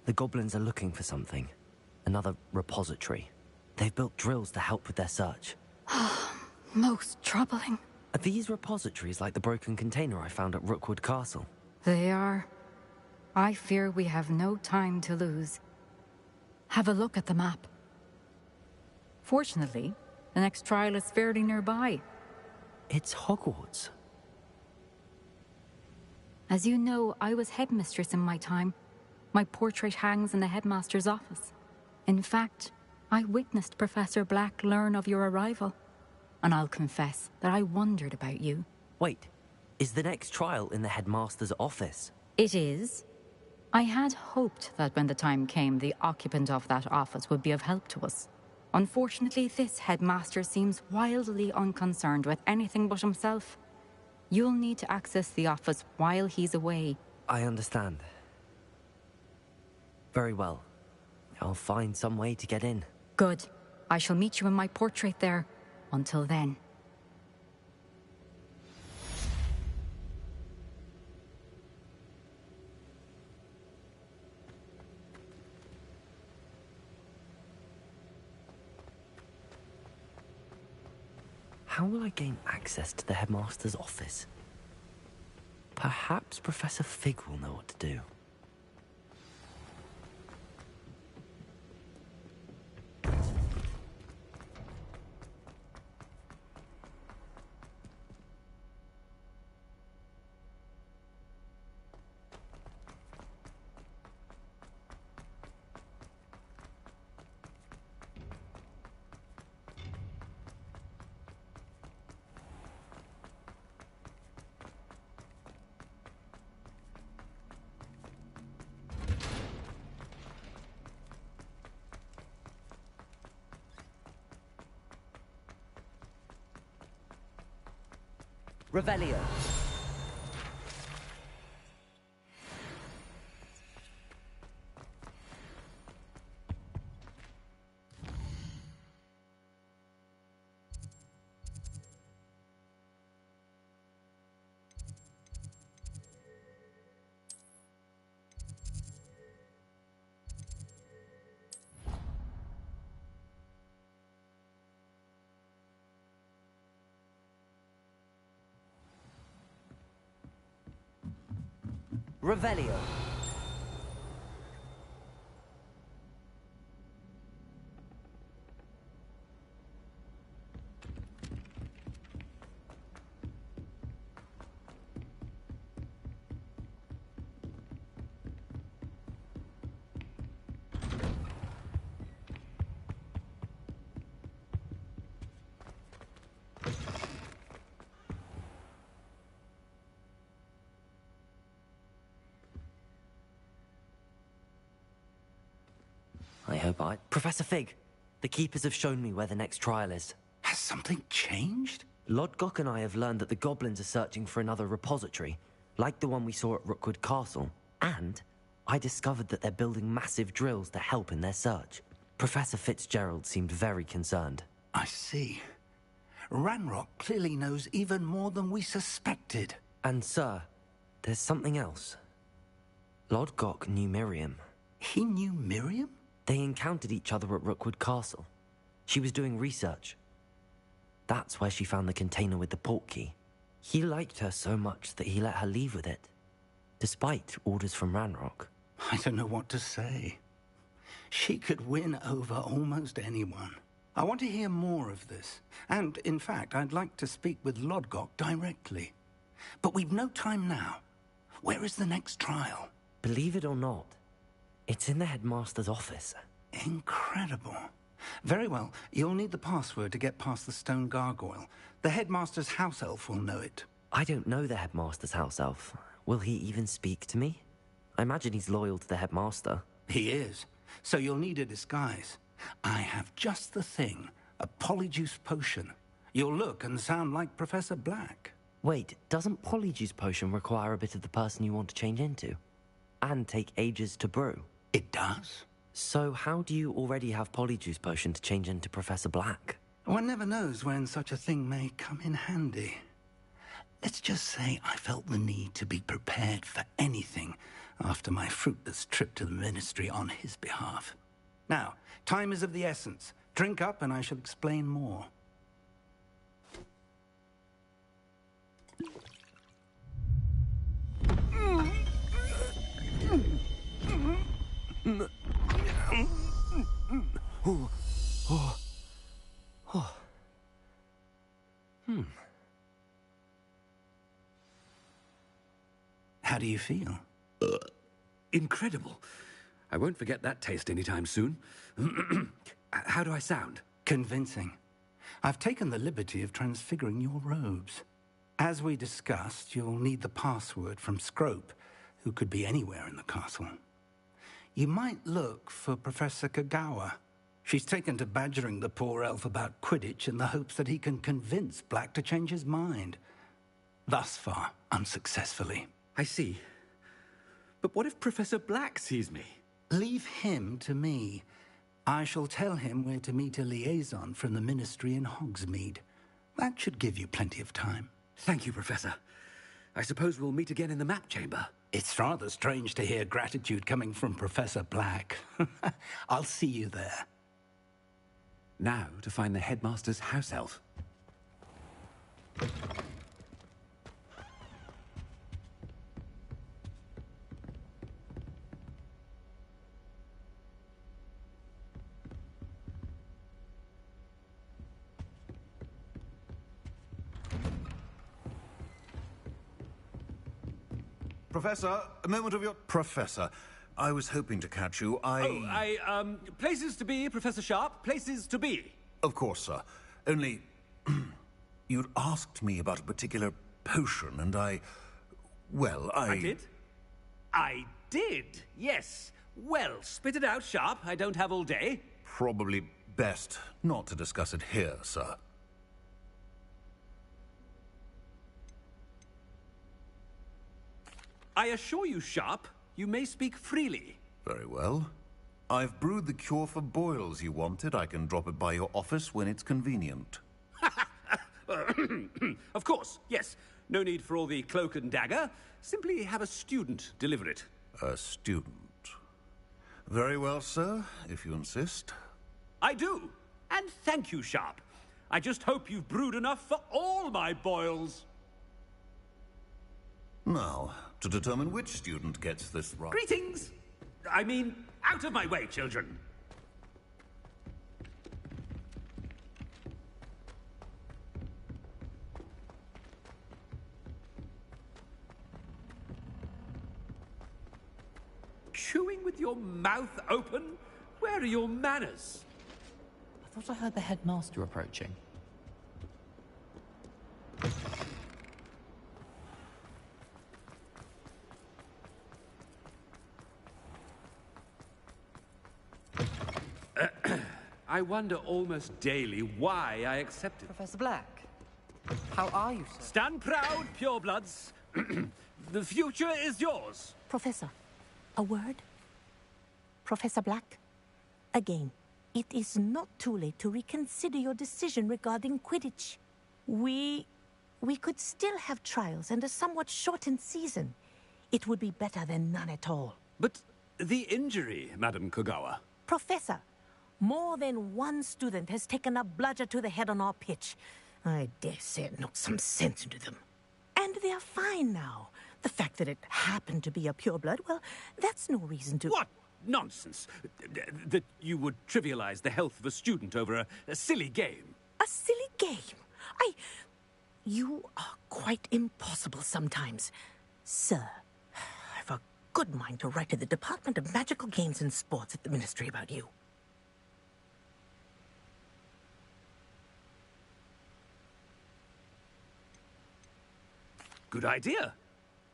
The goblins are looking for something. Another repository. They've built drills to help with their search. Most troubling. Are these repositories like the broken container I found at Rookwood Castle? They are. I fear we have no time to lose. Have a look at the map. Fortunately, the next trial is fairly nearby. It's Hogwarts. As you know, I was headmistress in my time. My portrait hangs in the headmaster's office. In fact, I witnessed Professor Black learn of your arrival. And I'll confess that I wondered about you. Wait, is the next trial in the headmaster's office? It is. I had hoped that when the time came, the occupant of that office would be of help to us. Unfortunately, this headmaster seems wildly unconcerned with anything but himself. You'll need to access the office while he's away. I understand. Very well. I'll find some way to get in. Good. I shall meet you in my portrait there. Until then. How will I gain access to the headmaster's office? Perhaps Professor Fig will know what to do. Revelio. Revelio. I hope I... Professor Fig, the Keepers have shown me where the next trial is. Has something changed? Lodgok and I have learned that the goblins are searching for another repository, like the one we saw at Rookwood Castle. And I discovered that they're building massive drills to help in their search. Professor Fitzgerald seemed very concerned. I see. Ranrock clearly knows even more than we suspected. And, sir, there's something else. Lodgok knew Miriam. He knew Miriam? They encountered each other at Rookwood Castle. She was doing research. That's where she found the container with the port key. He liked her so much that he let her leave with it, despite orders from Ranrock. I don't know what to say. She could win over almost anyone. I want to hear more of this. And, in fact, I'd like to speak with Lodgok directly. But we've no time now. Where is the next trial? Believe it or not, it's in the headmaster's office. Incredible. Very well. You'll need the password to get past the stone gargoyle. The headmaster's house elf will know it. I don't know the headmaster's house elf. Will he even speak to me? I imagine he's loyal to the headmaster. He is. So you'll need a disguise. I have just the thing. A polyjuice potion. You'll look and sound like Professor Black. Wait, doesn't polyjuice potion require a bit of the person you want to change into? And take ages to brew? It does. So how do you already have Polyjuice Potion to change into Professor Black? One never knows when such a thing may come in handy. Let's just say I felt the need to be prepared for anything after my fruitless trip to the Ministry on his behalf. Now, time is of the essence. Drink up and I shall explain more. How do you feel? Incredible. I won't forget that taste anytime soon. How do I sound? Convincing. I've taken the liberty of transfiguring your robes. As we discussed, you'll need the password from Scrope, who could be anywhere in the castle. You might look for Professor Kagawa. She's taken to badgering the poor elf about Quidditch in the hopes that he can convince Black to change his mind. Thus far, unsuccessfully. I see. But what if Professor Black sees me? Leave him to me. I shall tell him where to meet a liaison from the Ministry in Hogsmeade. That should give you plenty of time. Thank you, Professor. I suppose we'll meet again in the map chamber. It's rather strange to hear gratitude coming from Professor Black. I'll see you there. Now to find the headmaster's house elf. Professor, a moment of your... Professor, I was hoping to catch you. Places to be, Professor Sharp. Places to be. Of course, sir. Only... you'd asked me about a particular potion, and well, I did? I did, yes. Well, spit it out, Sharp. I don't have all day. Probably best not to discuss it here, sir. I assure you, Sharp, you may speak freely. Very well. I've brewed the cure for boils you wanted. I can drop it by your office when it's convenient. Of course, yes. No need for all the cloak and dagger. Simply have a student deliver it. A student. Very well, sir, if you insist. I do. And thank you, Sharp. I just hope you've brewed enough for all my boils. Now, to determine which student gets this right... Greetings! I mean, out of my way, children. Chewing with your mouth open? Where are your manners? I thought I heard the headmaster approaching. I wonder almost daily why I accepted. Professor Black, how are you, sir? Stand proud, purebloods. The future is yours. Professor, a word? Professor Black, again, it is not too late to reconsider your decision regarding Quidditch. We could still have trials and a somewhat shortened season. It would be better than none at all. But the injury, Madam Kogawa. Professor, more than one student has taken a bludger to the head on our pitch. I dare say it knocked some sense into them. And they're fine now. The fact that it happened to be a pureblood, well, that's no reason to... What nonsense! That you would trivialize the health of a student over a silly game. A silly game? You are quite impossible sometimes. Sir, I've a good mind to write to the Department of Magical Games and Sports at the Ministry about you. Good idea.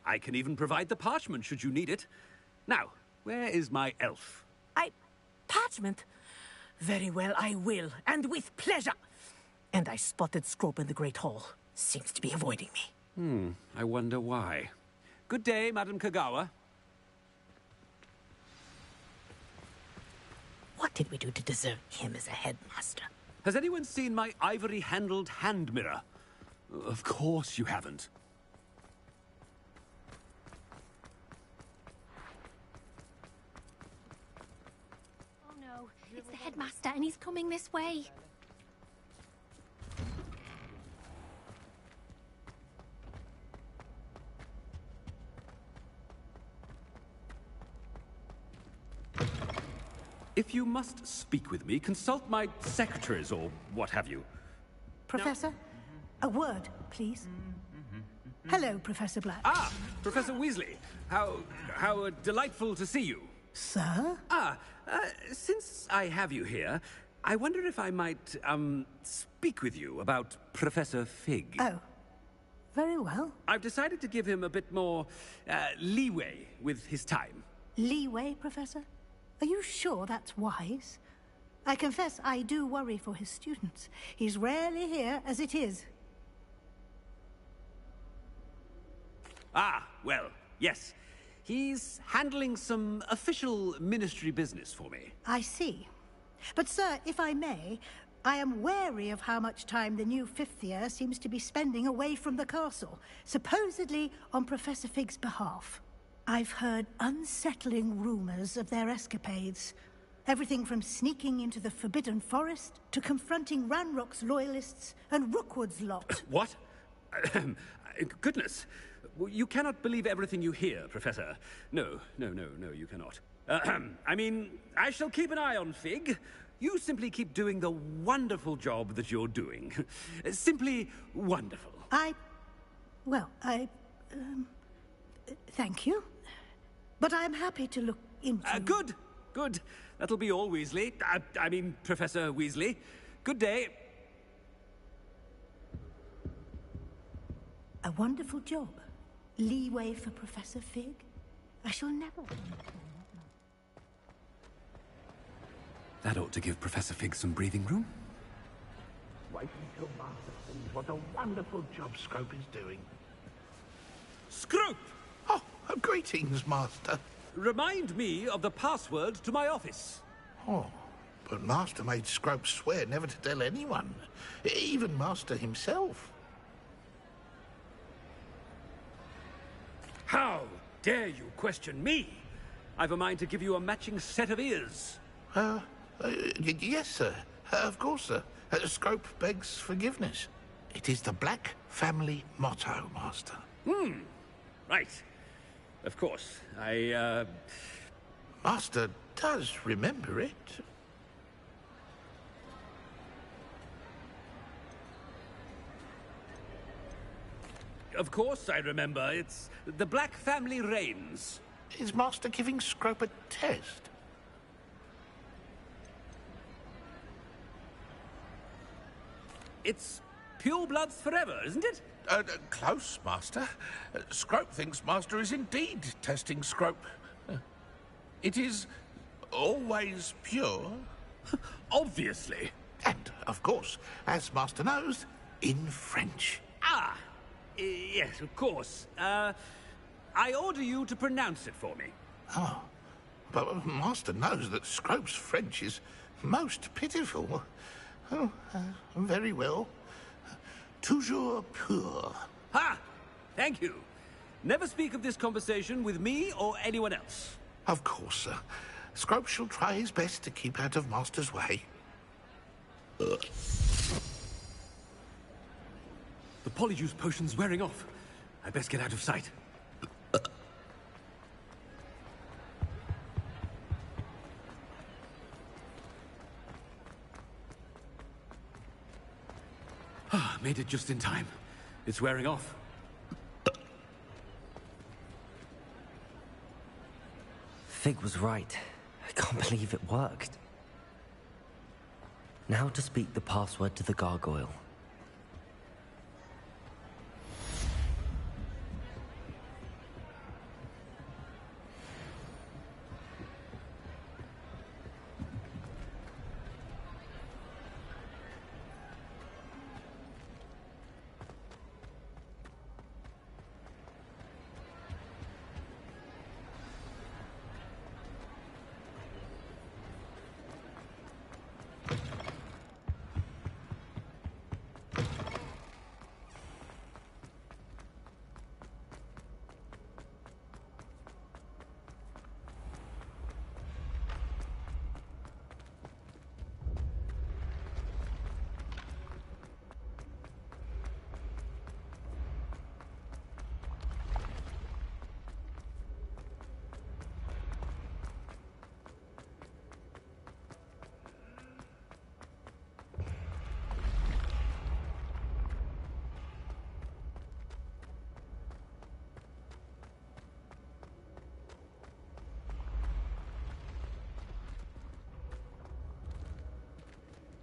I can even provide the parchment should you need it. Now, where is my elf? Parchment? Very well, I will, and with pleasure. And I spotted Scrope in the Great Hall. Seems to be avoiding me. I wonder why. Good day, Madam Kogawa. did we do to deserve him as a headmaster? Has anyone seen my ivory-handled hand mirror? Of course you haven't. Oh no, it's the headmaster and he's coming this way. If you must speak with me, consult my secretaries or what have you. Professor, a word, please. Hello, Professor Black. Ah, Professor Weasley. How delightful to see you. Sir? Since I have you here, I wonder if I might, speak with you about Professor Fig. Oh, very well. I've decided to give him a bit more, leeway with his time. Leeway, Professor? Are you sure that's wise? I confess I do worry for his students. He's rarely here as it is. Ah, well, yes. He's handling some official ministry business for me. I see. But, sir, if I may, I am wary of how much time the new fifth year seems to be spending away from the castle, supposedly on Professor Fig's behalf. I've heard unsettling rumors of their escapades. Everything from sneaking into the Forbidden Forest to confronting Ranrock's loyalists and Rookwood's lot. What? Goodness. You cannot believe everything you hear, Professor. No, you cannot. I mean, I shall keep an eye on Fig. You simply keep doing the wonderful job that you're doing. Simply wonderful. Thank you. But I'm happy to look into... Good. That'll be all, Weasley. I mean, Professor Weasley. Good day. A wonderful job. Leeway for Professor Fig. I shall never... That ought to give Professor Fig some breathing room. Wait until Master sees what a wonderful job Scrope is doing. Scrope! Oh, greetings, Master. Remind me of the password to my office. Oh, but Master made Scrope swear never to tell anyone, even Master himself. How dare you question me? I've a mind to give you a matching set of ears. Yes, sir. Of course, sir. Scrope begs forgiveness. It is the Black family motto, Master. Right. Of course. Master does remember it. Of course I remember. It's the Black family reigns. Is Master giving Scrope a test? It's pure bloods forever, isn't it? Close, Master. Scrope thinks Master is indeed testing Scrope. It is always pure. Obviously. And, of course, as Master knows, in French. Yes, of course. I order you to pronounce it for me. Oh, but Master knows that Scrope's French is most pitiful. Oh, very well. Toujours pur. Ha! Thank you. Never speak of this conversation with me or anyone else. Of course, sir. Scrope shall try his best to keep out of Master's way. The polyjuice potion's wearing off. I best get out of sight. Made it just in time. It's wearing off. Fig was right. I can't believe it worked. Now to speak the password to the gargoyle.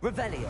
Revelio.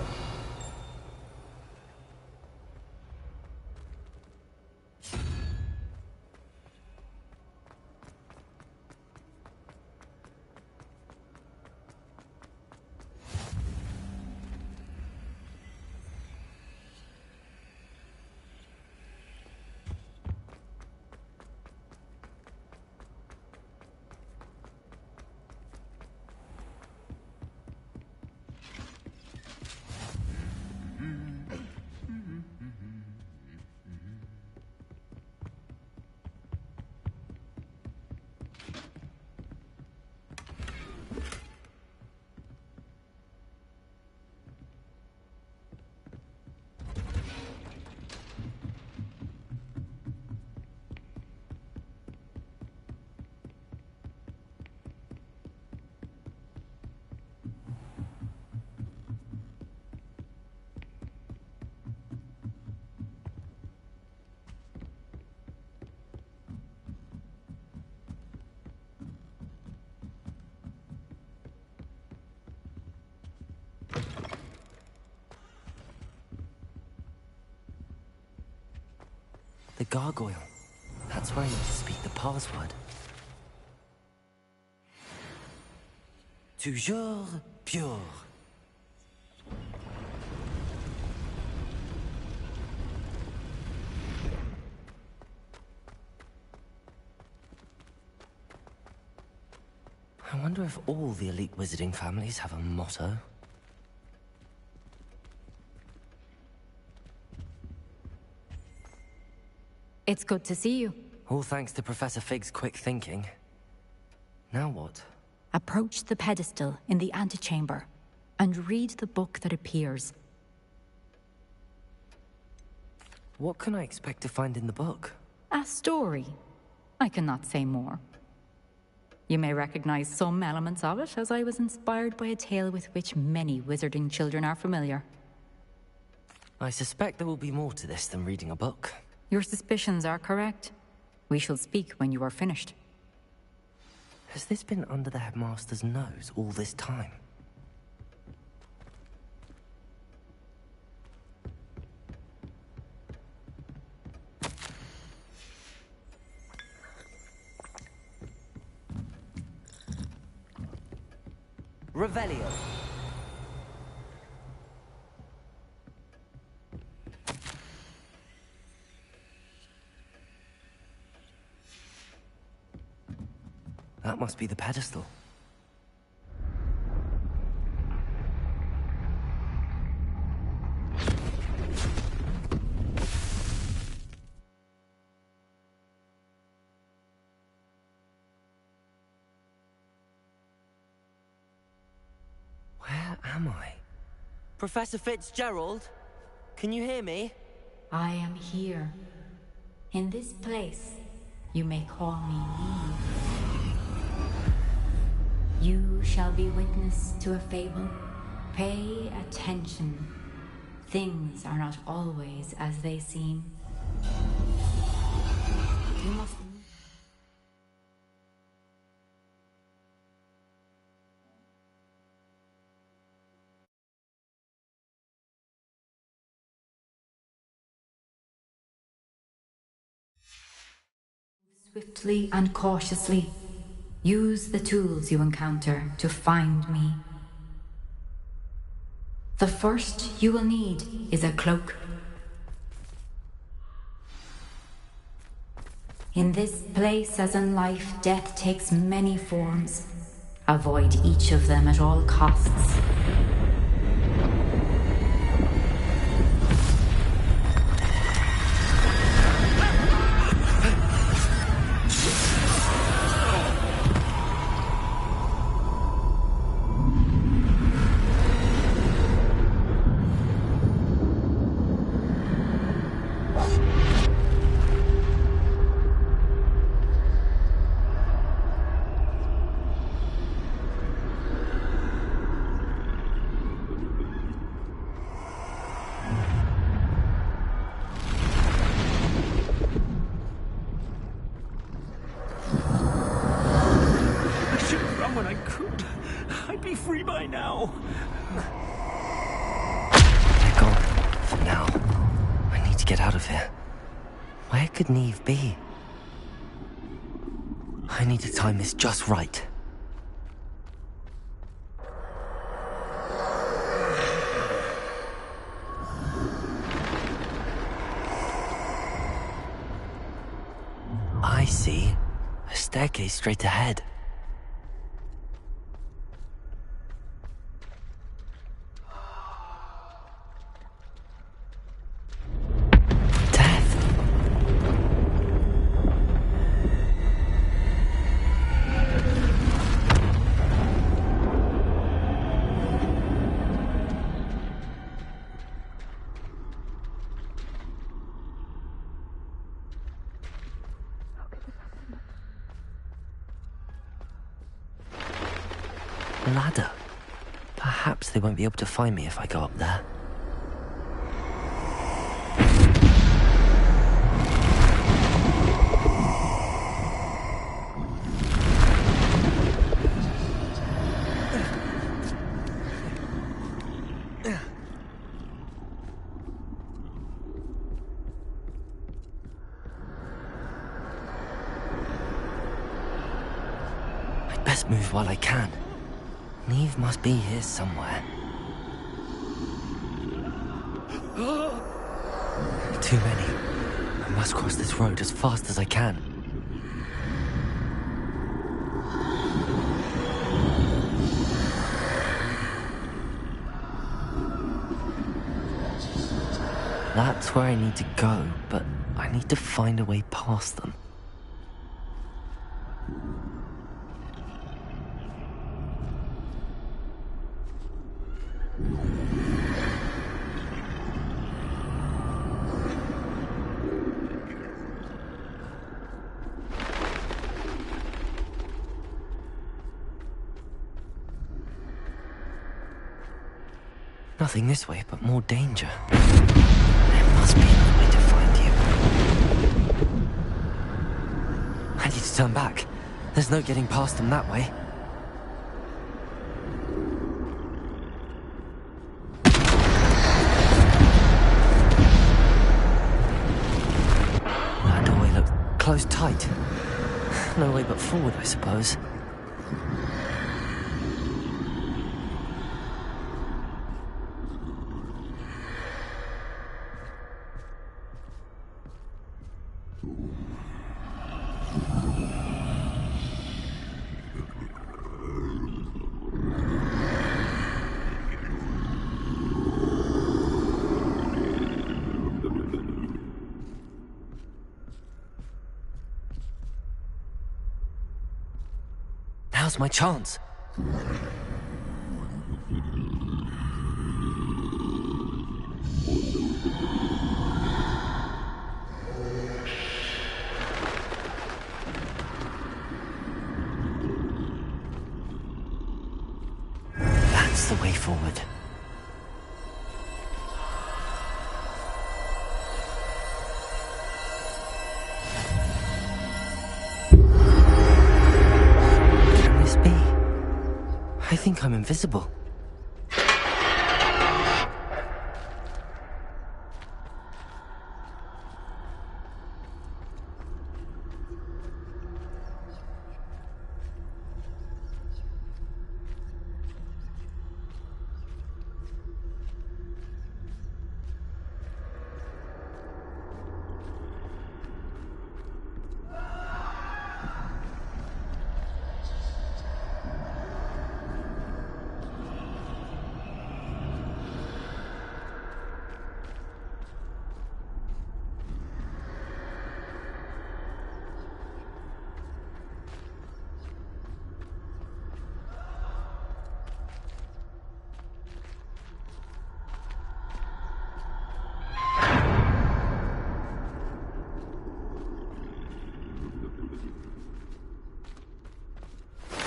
The gargoyle. That's where I need to speak the password. Toujours pure. I wonder if all the elite wizarding families have a motto. It's good to see you. All thanks to Professor Fig's quick thinking. Now what? Approach the pedestal in the antechamber and read the book that appears. What can I expect to find in the book? A story. I cannot say more. You may recognize some elements of it, as I was inspired by a tale with which many wizarding children are familiar. I suspect there will be more to this than reading a book. Your suspicions are correct. We shall speak when you are finished. Has this been under the headmaster's nose all this time? Revelio. That must be the pedestal. Where am I? Professor Fitzgerald? Can you hear me? I am here. In this place, you may call me Eve. You shall be witness to a fable. Pay attention. Things are not always as they seem. You must... Swiftly and cautiously. Use the tools you encounter to find me. The first you will need is a cloak. In this place, as in life, death takes many forms. Avoid each of them at all costs. get out of here. Where could Neve be? I need to time this just right. I see. A staircase straight ahead. Ladder. Perhaps they won't be able to find me if I go up there. I'd best move while I can. Neve must be here somewhere. Too many. I must cross this road as fast as I can. That's where I need to go, but I need to find a way past them. Nothing this way, but more danger. There must be another way to find you. I need to turn back. There's no getting past them that way. That doorway looks closed tight. No way but forward, I suppose. Now's my chance. That's the way forward. I think I'm invisible.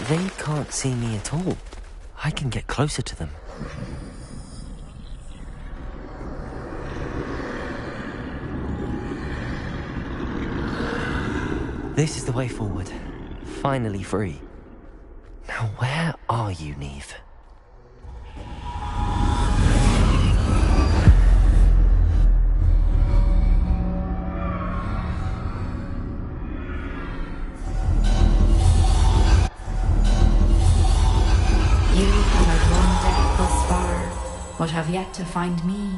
They can't see me at all. I can get closer to them. This is the way forward. Finally free. Now where are you, Neve? but have yet to find me.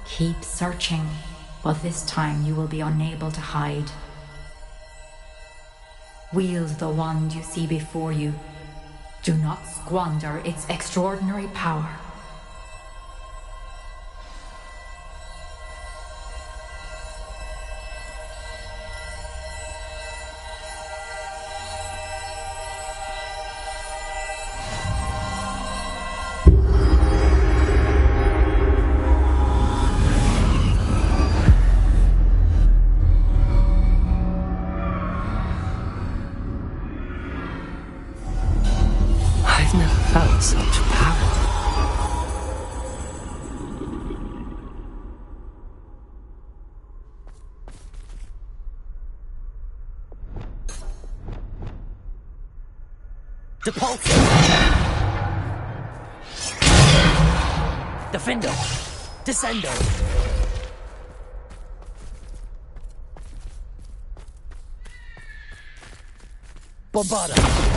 Keep searching, but this time you will be unable to hide. Wield the wand you see before you. Do not squander its extraordinary power. I've never felt such power. Depulso! Defendo! Descendo! Bombada!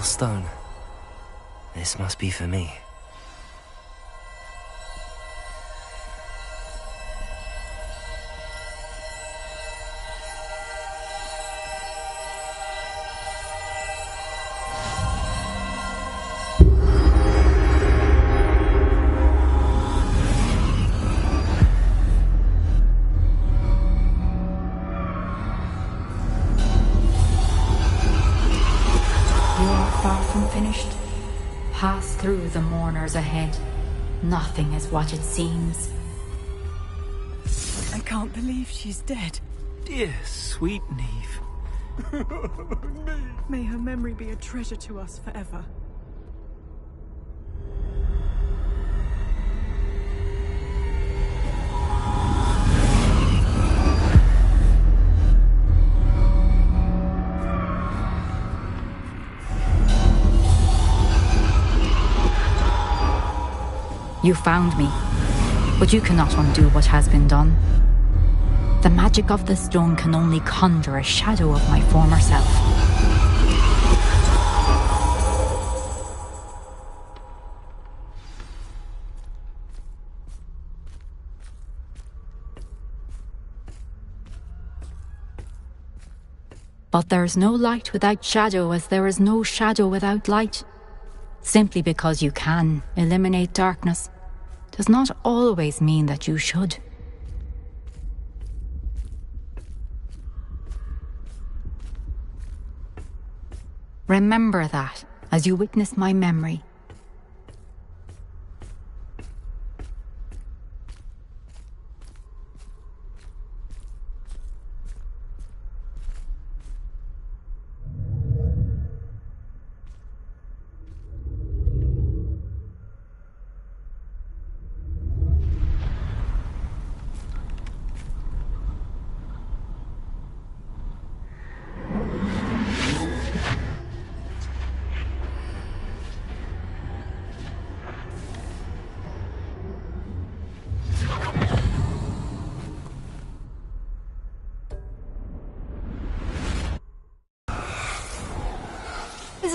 Stone. This must be for me. Pass through the mourners ahead. Nothing is what it seems. I can't believe she's dead. Dear, sweet Neve. May her memory be a treasure to us forever. You found me, but you cannot undo what has been done. The magic of the stone can only conjure a shadow of my former self. But there is no light without shadow, as there is no shadow without light. Simply because you can eliminate darkness does not always mean that you should. Remember that as you witness my memory.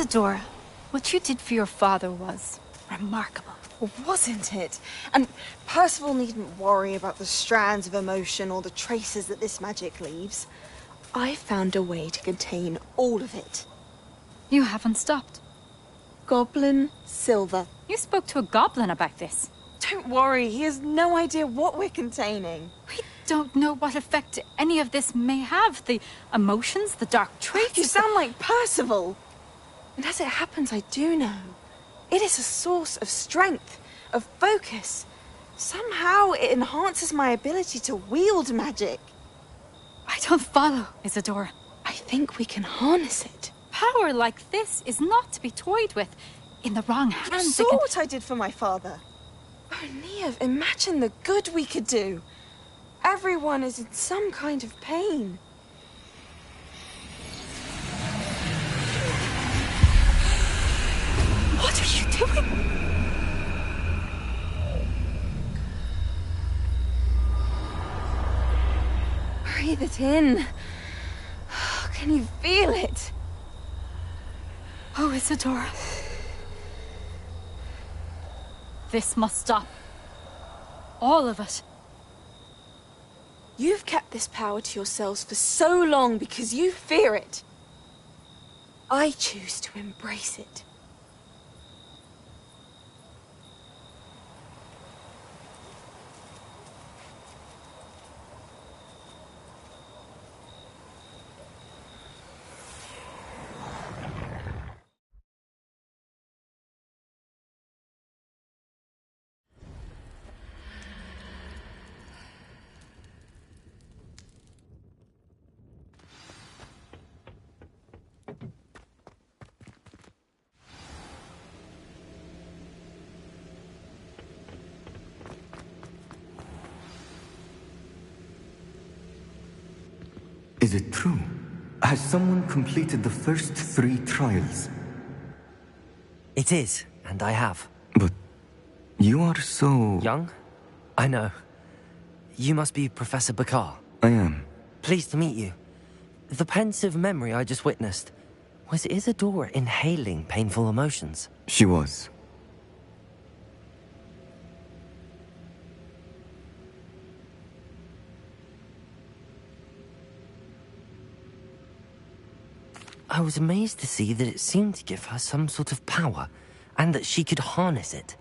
Isadora, what you did for your father was remarkable. Wasn't it? And Percival needn't worry about the strands of emotion or the traces that this magic leaves. I found a way to contain all of it. You haven't stopped. Goblin Silver. You spoke to a goblin about this. Don't worry, he has no idea what we're containing. We don't know what effect any of this may have. The emotions, the dark traits. You sound like Percival. And as it happens, I do know. It is a source of strength, of focus. Somehow it enhances my ability to wield magic. I don't follow, Isadora. I think we can harness it. Power like this is not to be toyed with. In the wrong hands, You saw what I did for my father. Oh, Neve, imagine the good we could do. Everyone is in some kind of pain. What are you doing? Breathe it in. Can you feel it? Oh, Isadora. This must stop. All of it. You've kept this power to yourselves for so long because you fear it. I choose to embrace it. Is it true? Has someone completed the first 3 trials? It is, and I have. But you are so... Young? I know. You must be Professor Bakar. I am. Pleased to meet you. The pensive memory I just witnessed, was Isadora inhaling painful emotions? She was. I was amazed to see that it seemed to give her some sort of power, and that she could harness it.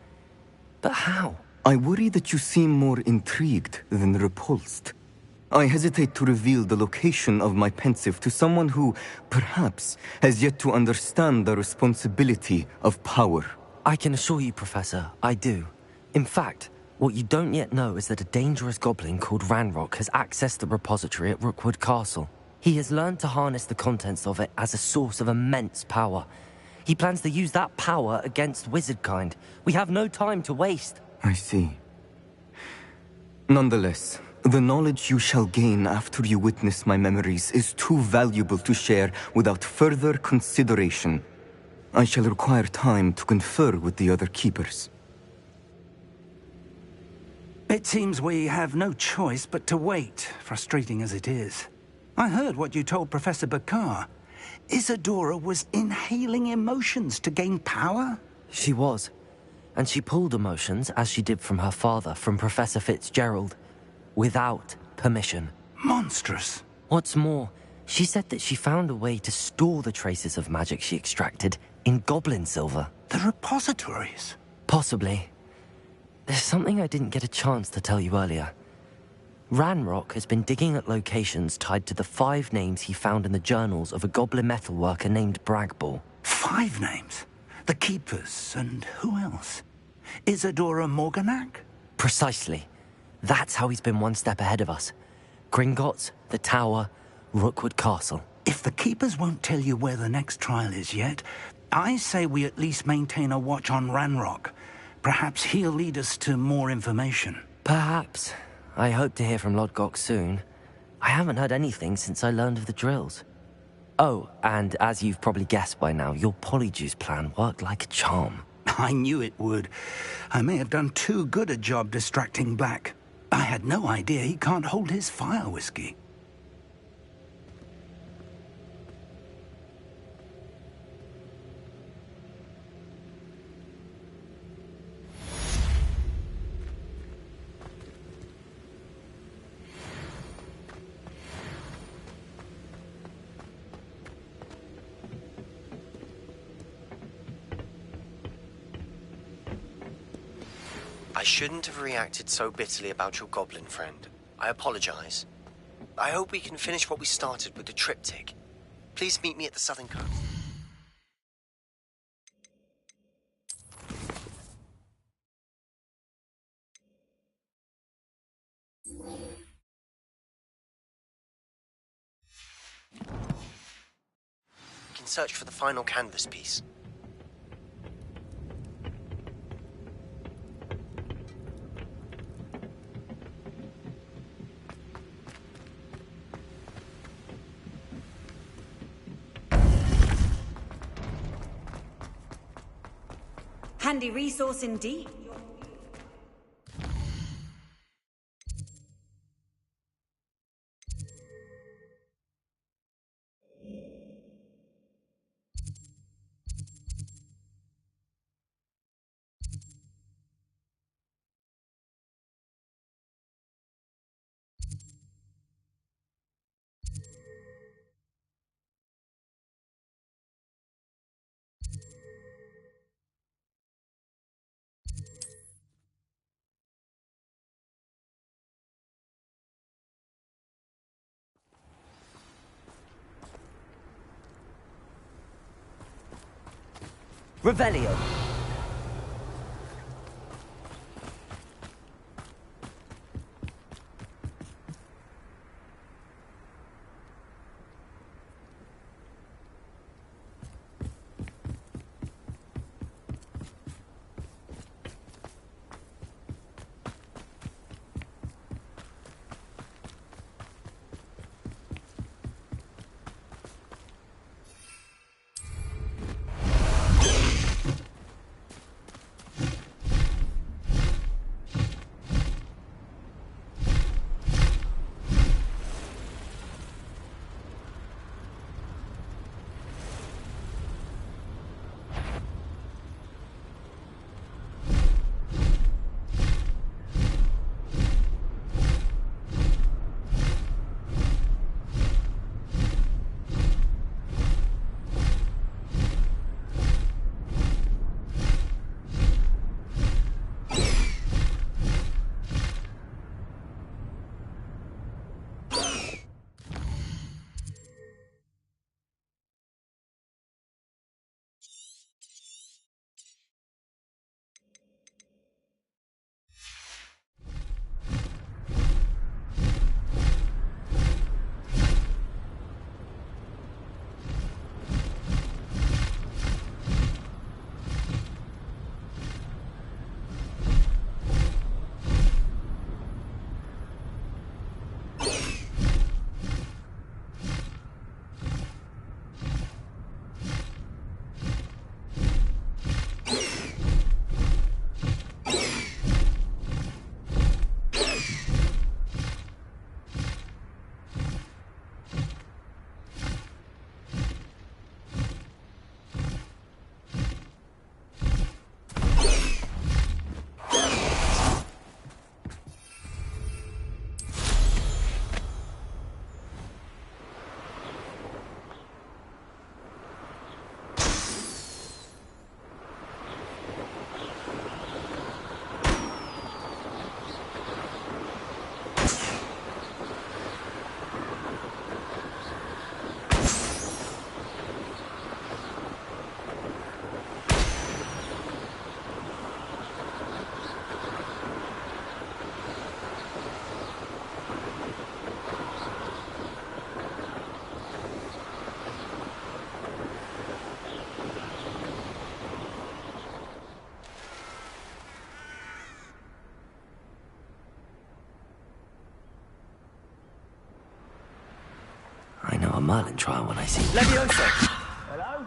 But how? I worry that you seem more intrigued than repulsed. I hesitate to reveal the location of my pensive to someone who, perhaps, has yet to understand the responsibility of power. I can assure you, Professor, I do. In fact, what you don't yet know is that a dangerous goblin called Ranrock has accessed the repository at Rookwood Castle. He has learned to harness the contents of it as a source of immense power. He plans to use that power against wizardkind. We have no time to waste. I see. Nonetheless, the knowledge you shall gain after you witness my memories is too valuable to share without further consideration. I shall require time to confer with the other keepers. It seems we have no choice but to wait, frustrating as it is. I heard what you told Professor Bakar. Isadora was inhaling emotions to gain power? She was. And she pulled emotions, as she did from her father, from Professor Fitzgerald, without permission. Monstrous. What's more, she said that she found a way to store the traces of magic she extracted in goblin silver. The repositories? Possibly. There's something I didn't get a chance to tell you earlier. Ranrock has been digging at locations tied to the 5 names he found in the journals of a goblin metalworker named Bragball. 5 names? The Keepers, and who else? Isadora Morganac? Precisely. That's how he's been one step ahead of us. Gringotts, the Tower, Rookwood Castle. If the Keepers won't tell you where the next trial is yet, I say we at least maintain a watch on Ranrock. Perhaps he'll lead us to more information. Perhaps. I hope to hear from Lodgok soon. I haven't heard anything since I learned of the drills. Oh, and as you've probably guessed by now, your polyjuice plan worked like a charm. I knew it would. I may have done too good a job distracting Black. I had no idea he can't hold his fire whiskey. I shouldn't have reacted so bitterly about your goblin friend. I apologize. I hope we can finish what we started with the triptych. Please meet me at the southern coast. We can search for the final canvas piece. Handy resource indeed. Revelio. I know a Merlin trial when I see Levioso! Hello?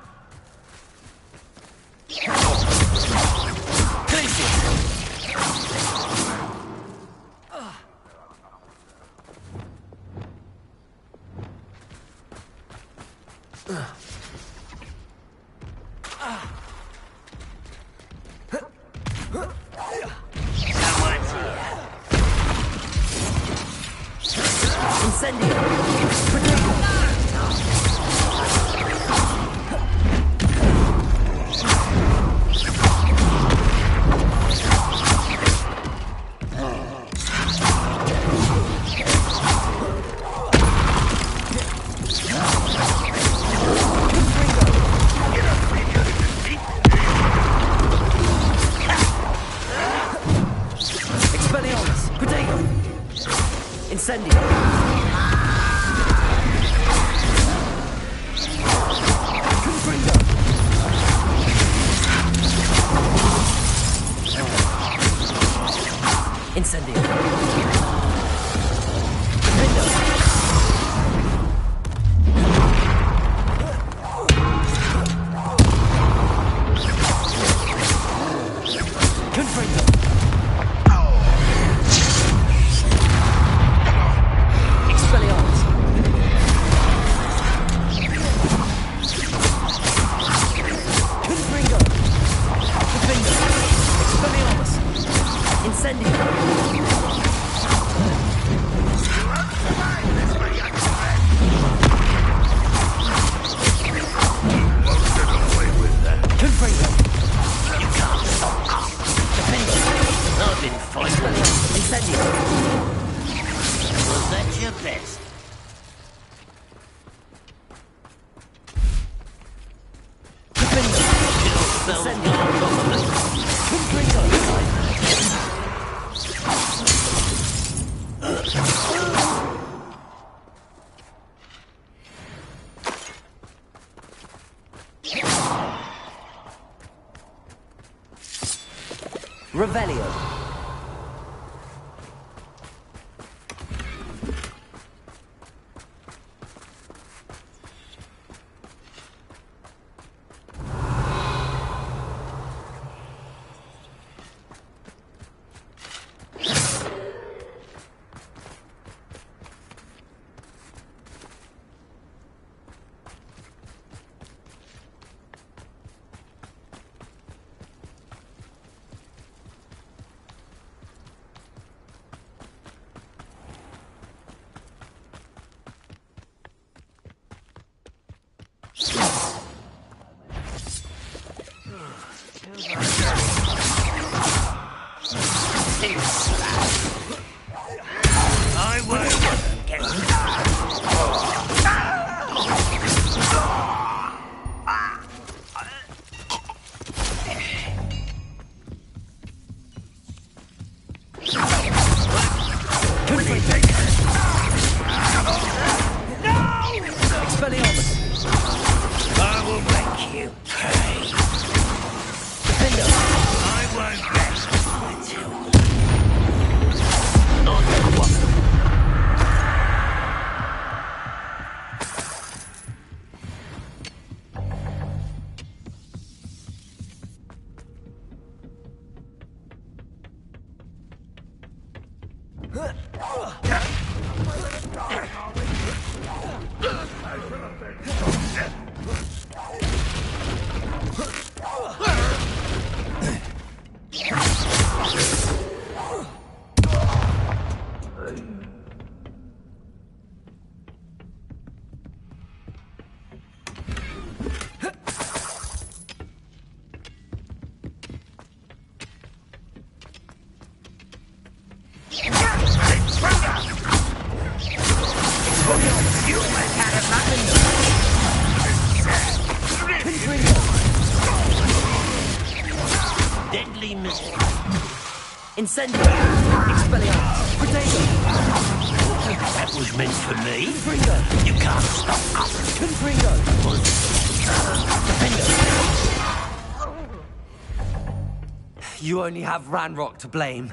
Incendio! Confringo! Incendio! Confringo! Confringo! Expelliarmus! Confringo! Confringo! Expelliarmus! Incendio! Confringo! You can't stop us! Defendo! I've been fighting. Incendio! Was that your best? Defendo! Incendio! Confringo! Revelio. I won't get Expelliarmus! I will make you pay. Defendo! I won't rest until... Deadly missile. Incendio. Expelliarmus. Potato. That was meant for me. Confringo. You can't stop us. Confringo. Defendo. You only have Ranrock to blame.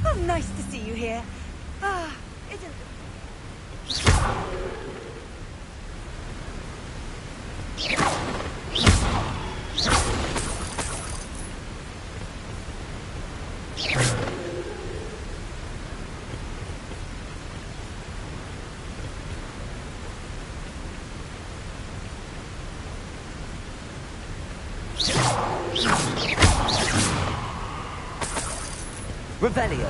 Oh, nice to see you here. Ah, isn't... Revelio.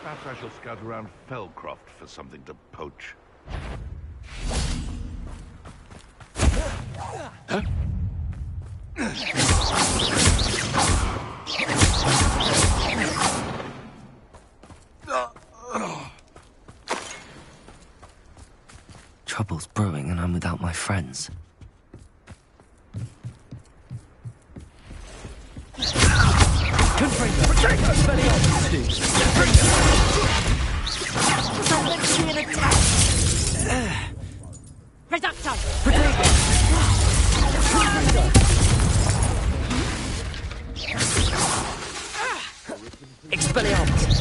Perhaps I shall scout around Fellcroft for something to poach. Huh? Trouble's brewing and I'm without my friends. Expelliarmus!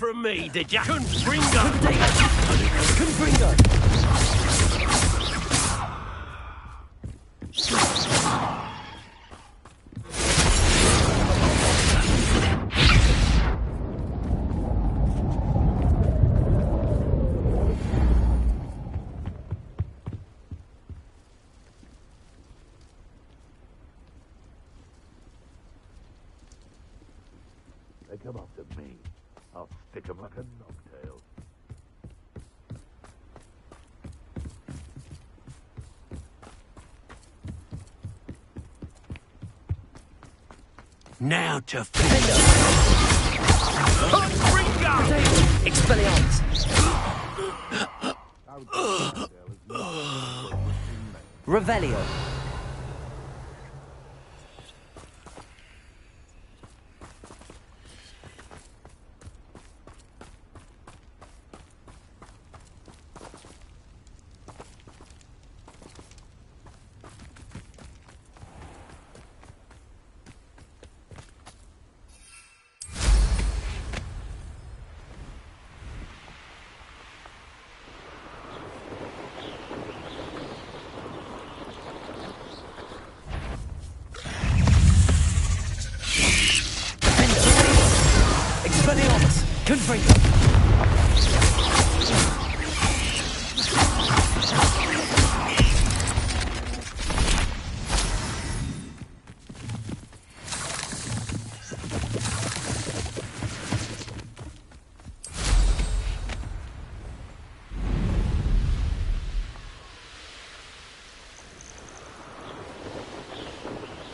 from me, did ya? Confringo! They come after me. I'll stick 'em like a knocktail. Now to finish. Expelliarmus! Revelio. Expelliarmus! Confringo!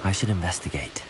I should investigate.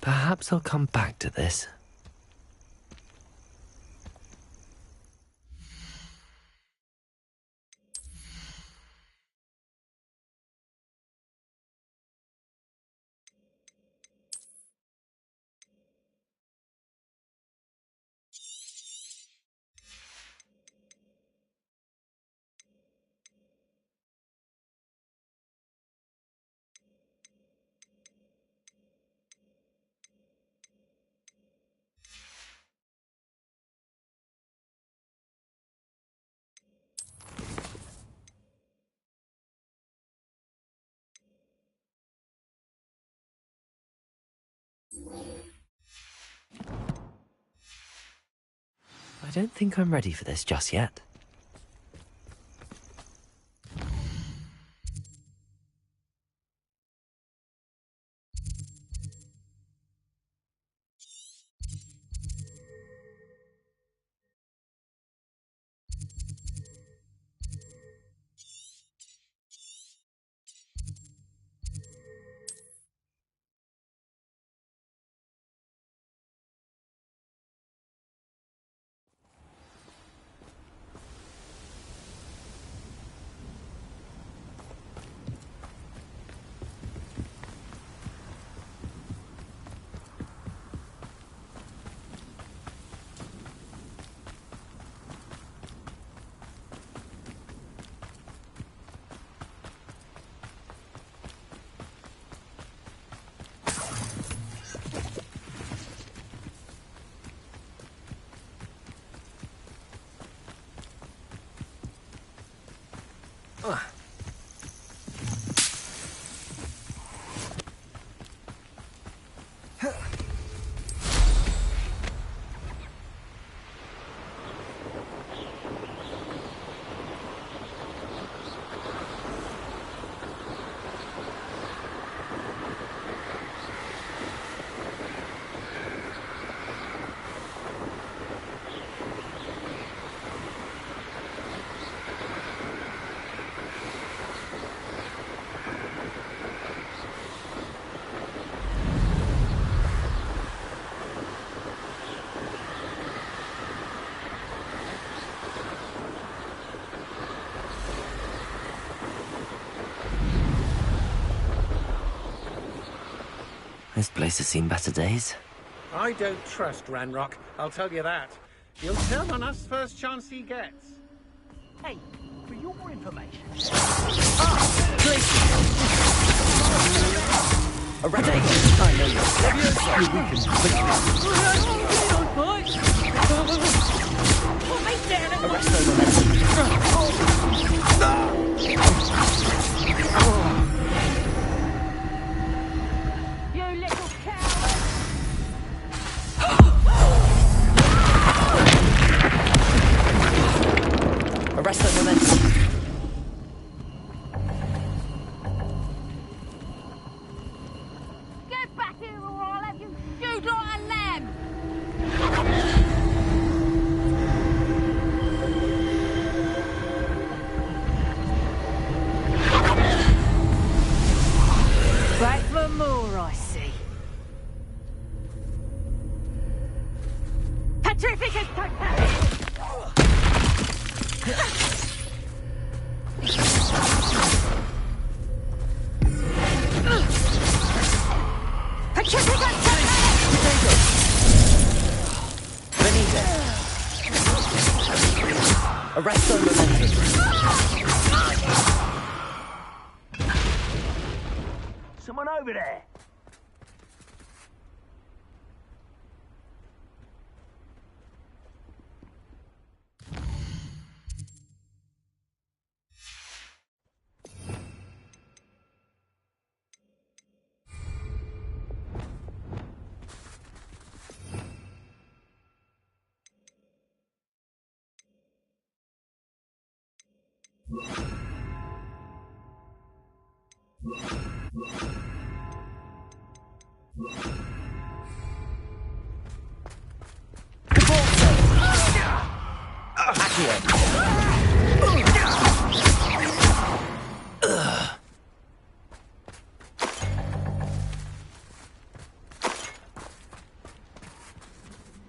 Perhaps I'll come back to this. I don't think I'm ready for this just yet. This place has seen better days. I don't trust Ranrock, I'll tell you that. He'll turn on us first chance he gets. Hey, for your information. A renegade! I know You little Arrest the momentum. Get back here or I'll have you shoot like a lamb! Back for more, I see. Petrificus Total! Arrest on momentum. Someone over there.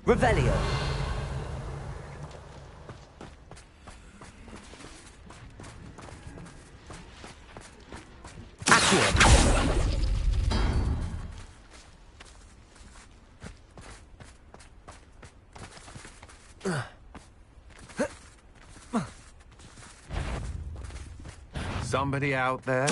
Revelio. Somebody out there?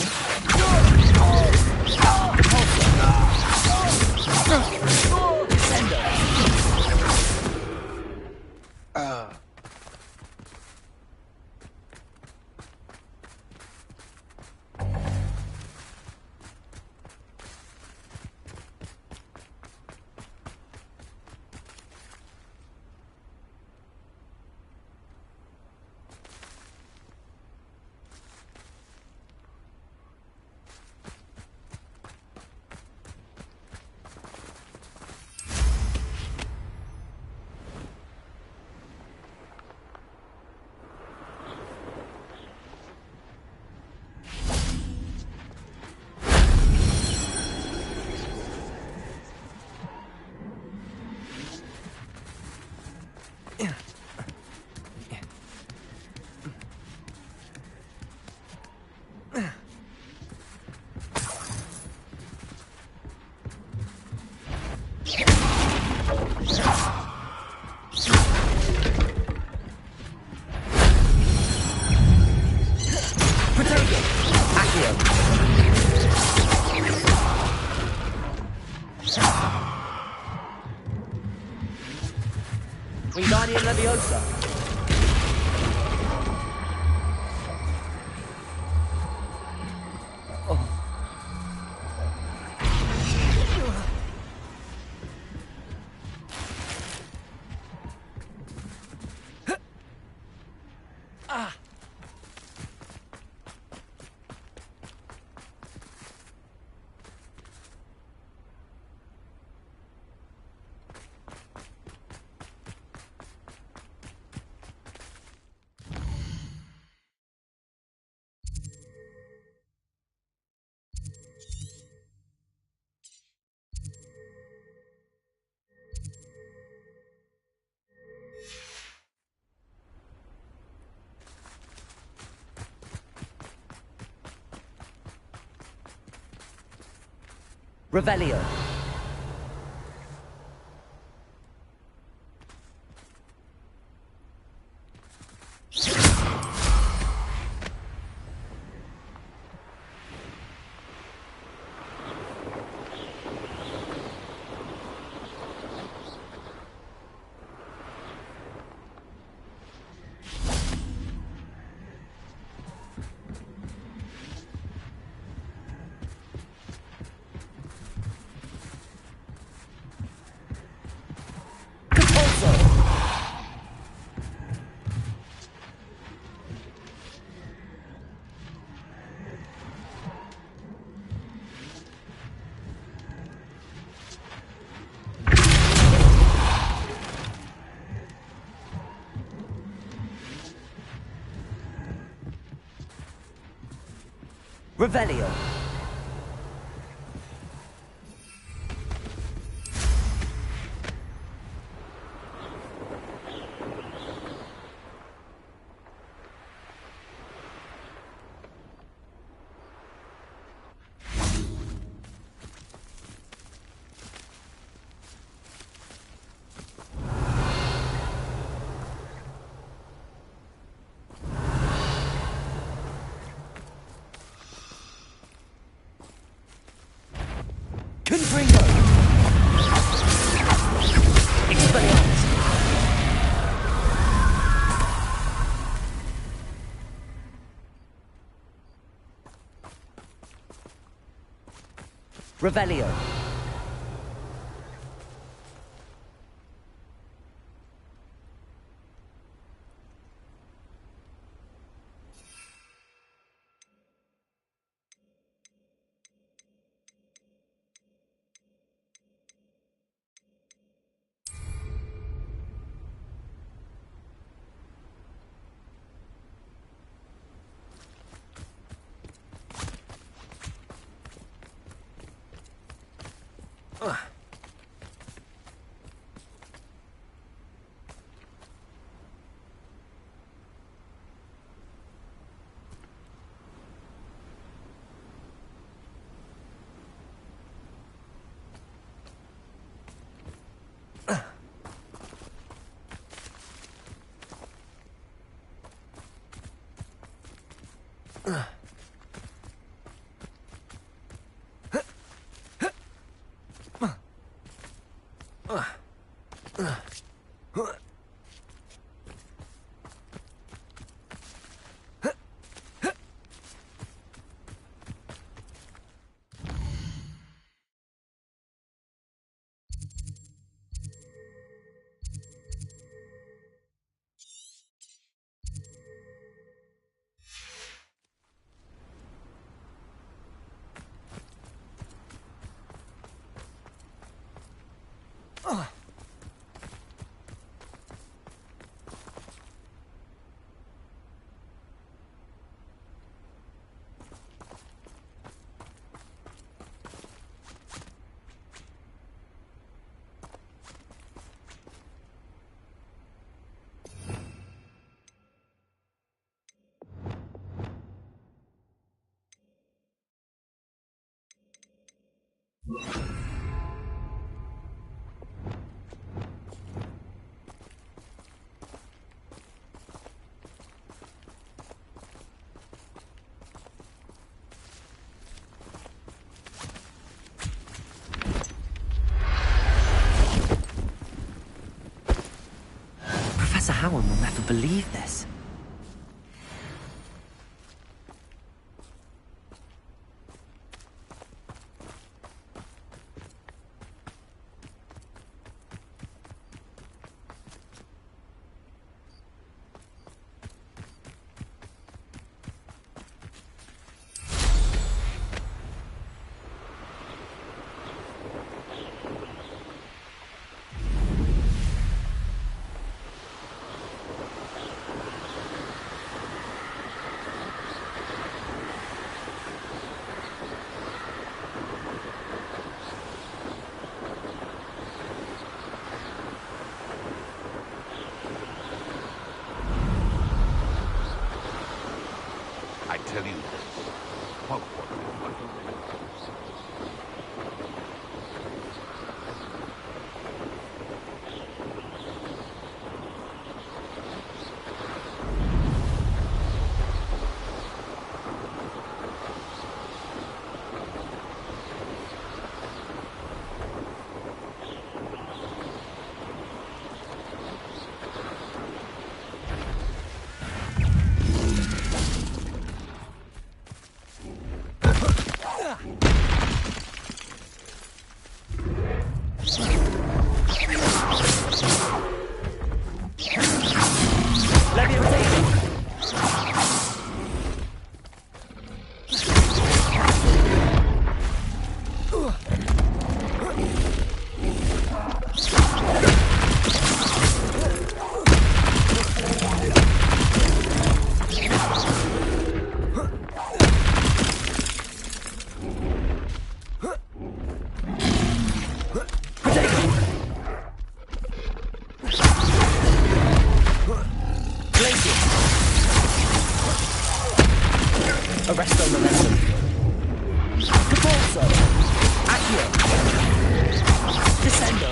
Wingardium Leviosa. Revelio. Revelio. Revelio. Professor Howard will never believe this. I tell you this. Hogwarts is one of Arresto momentum. Capozzo. Accio. Descendo.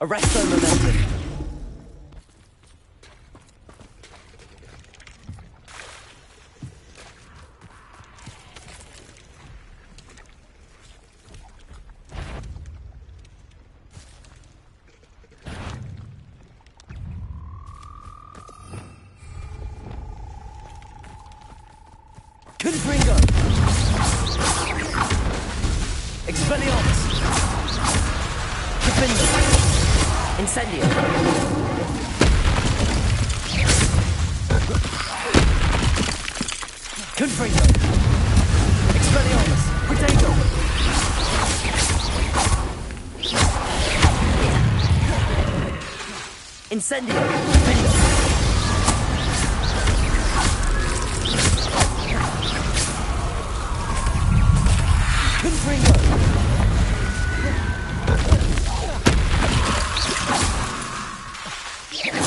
Arresto momentum. Confringo. Expelliarmus. Defender. Incendio. Confringo. Expelliarmus. Protego. Incendio. Defender. Confringo.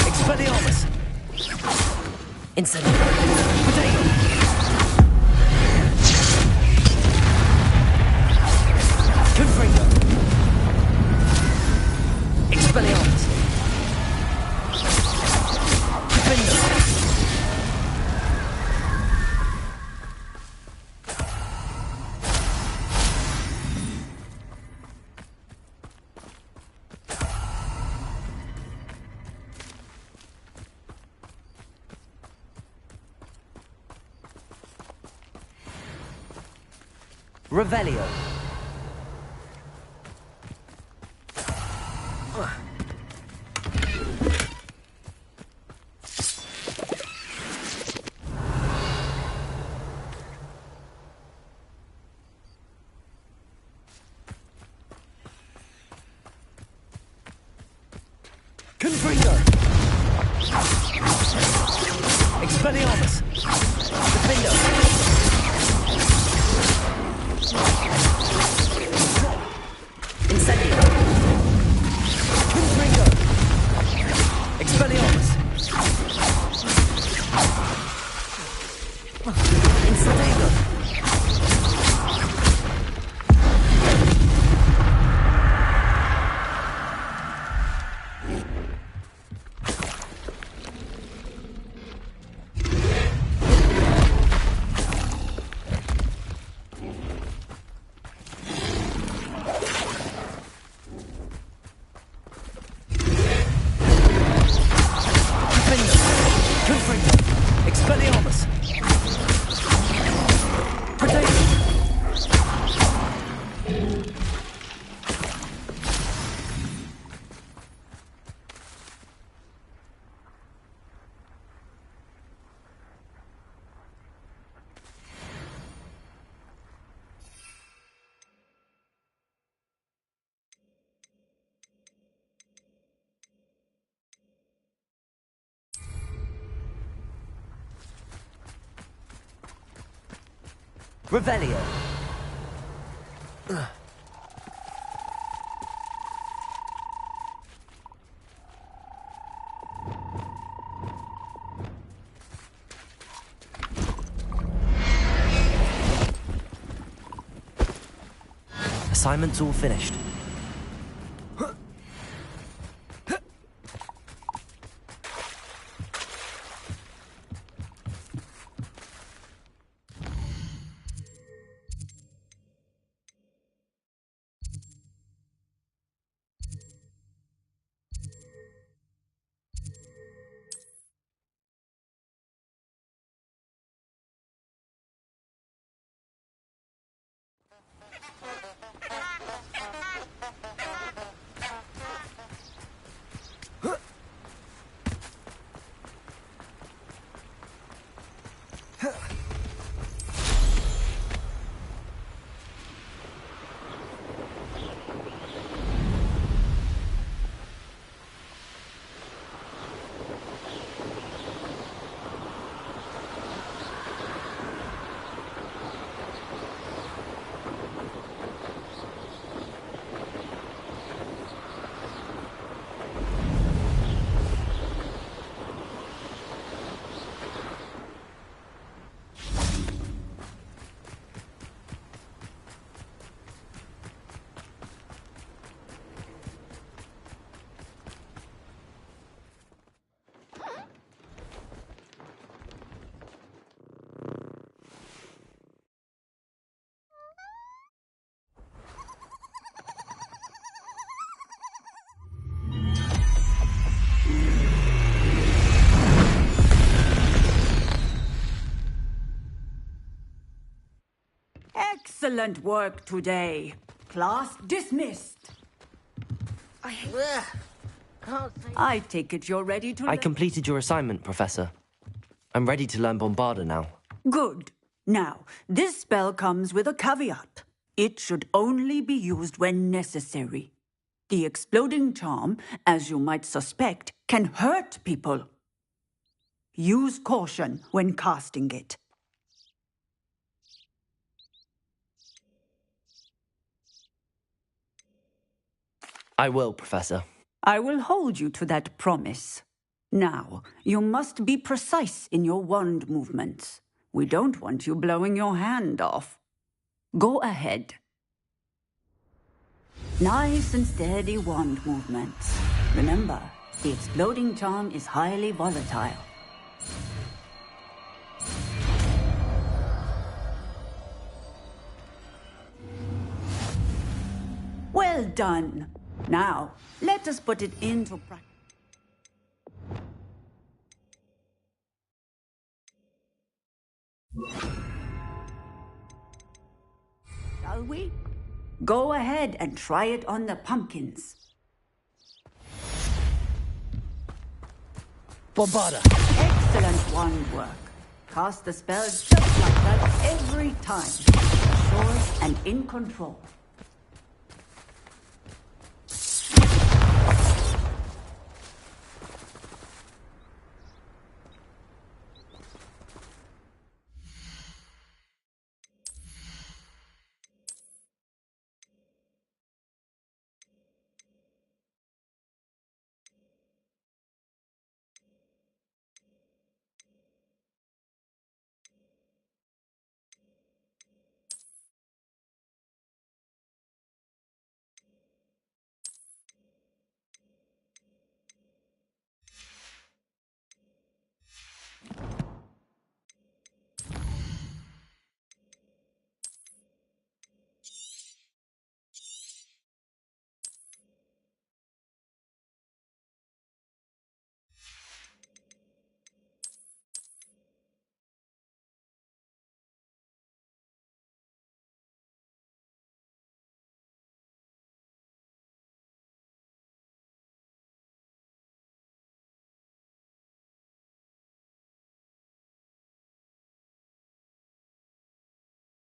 Expelliarmus. Incendio. Protego. Confringo. Expelliarmus. Defender. Revelio. Incendio! Confringo! Expelliarmus! Incendio! Revelio. Assignment's all finished. Excellent work today. Class dismissed. I take it you're ready to... I completed your assignment, Professor. I'm ready to learn Bombarda now. Good. Now, this spell comes with a caveat. It should only be used when necessary. The exploding charm, as you might suspect, can hurt people. Use caution when casting it. I will, Professor. I will hold you to that promise. Now, you must be precise in your wand movements. We don't want you blowing your hand off. Go ahead. Nice and steady wand movements. Remember, the exploding charm is highly volatile. Well done. Now, let us put it into practice. Shall we? Go ahead and try it on the pumpkins. Bombarda! Excellent wand work. Cast the spell just like that every time. Sure and in control.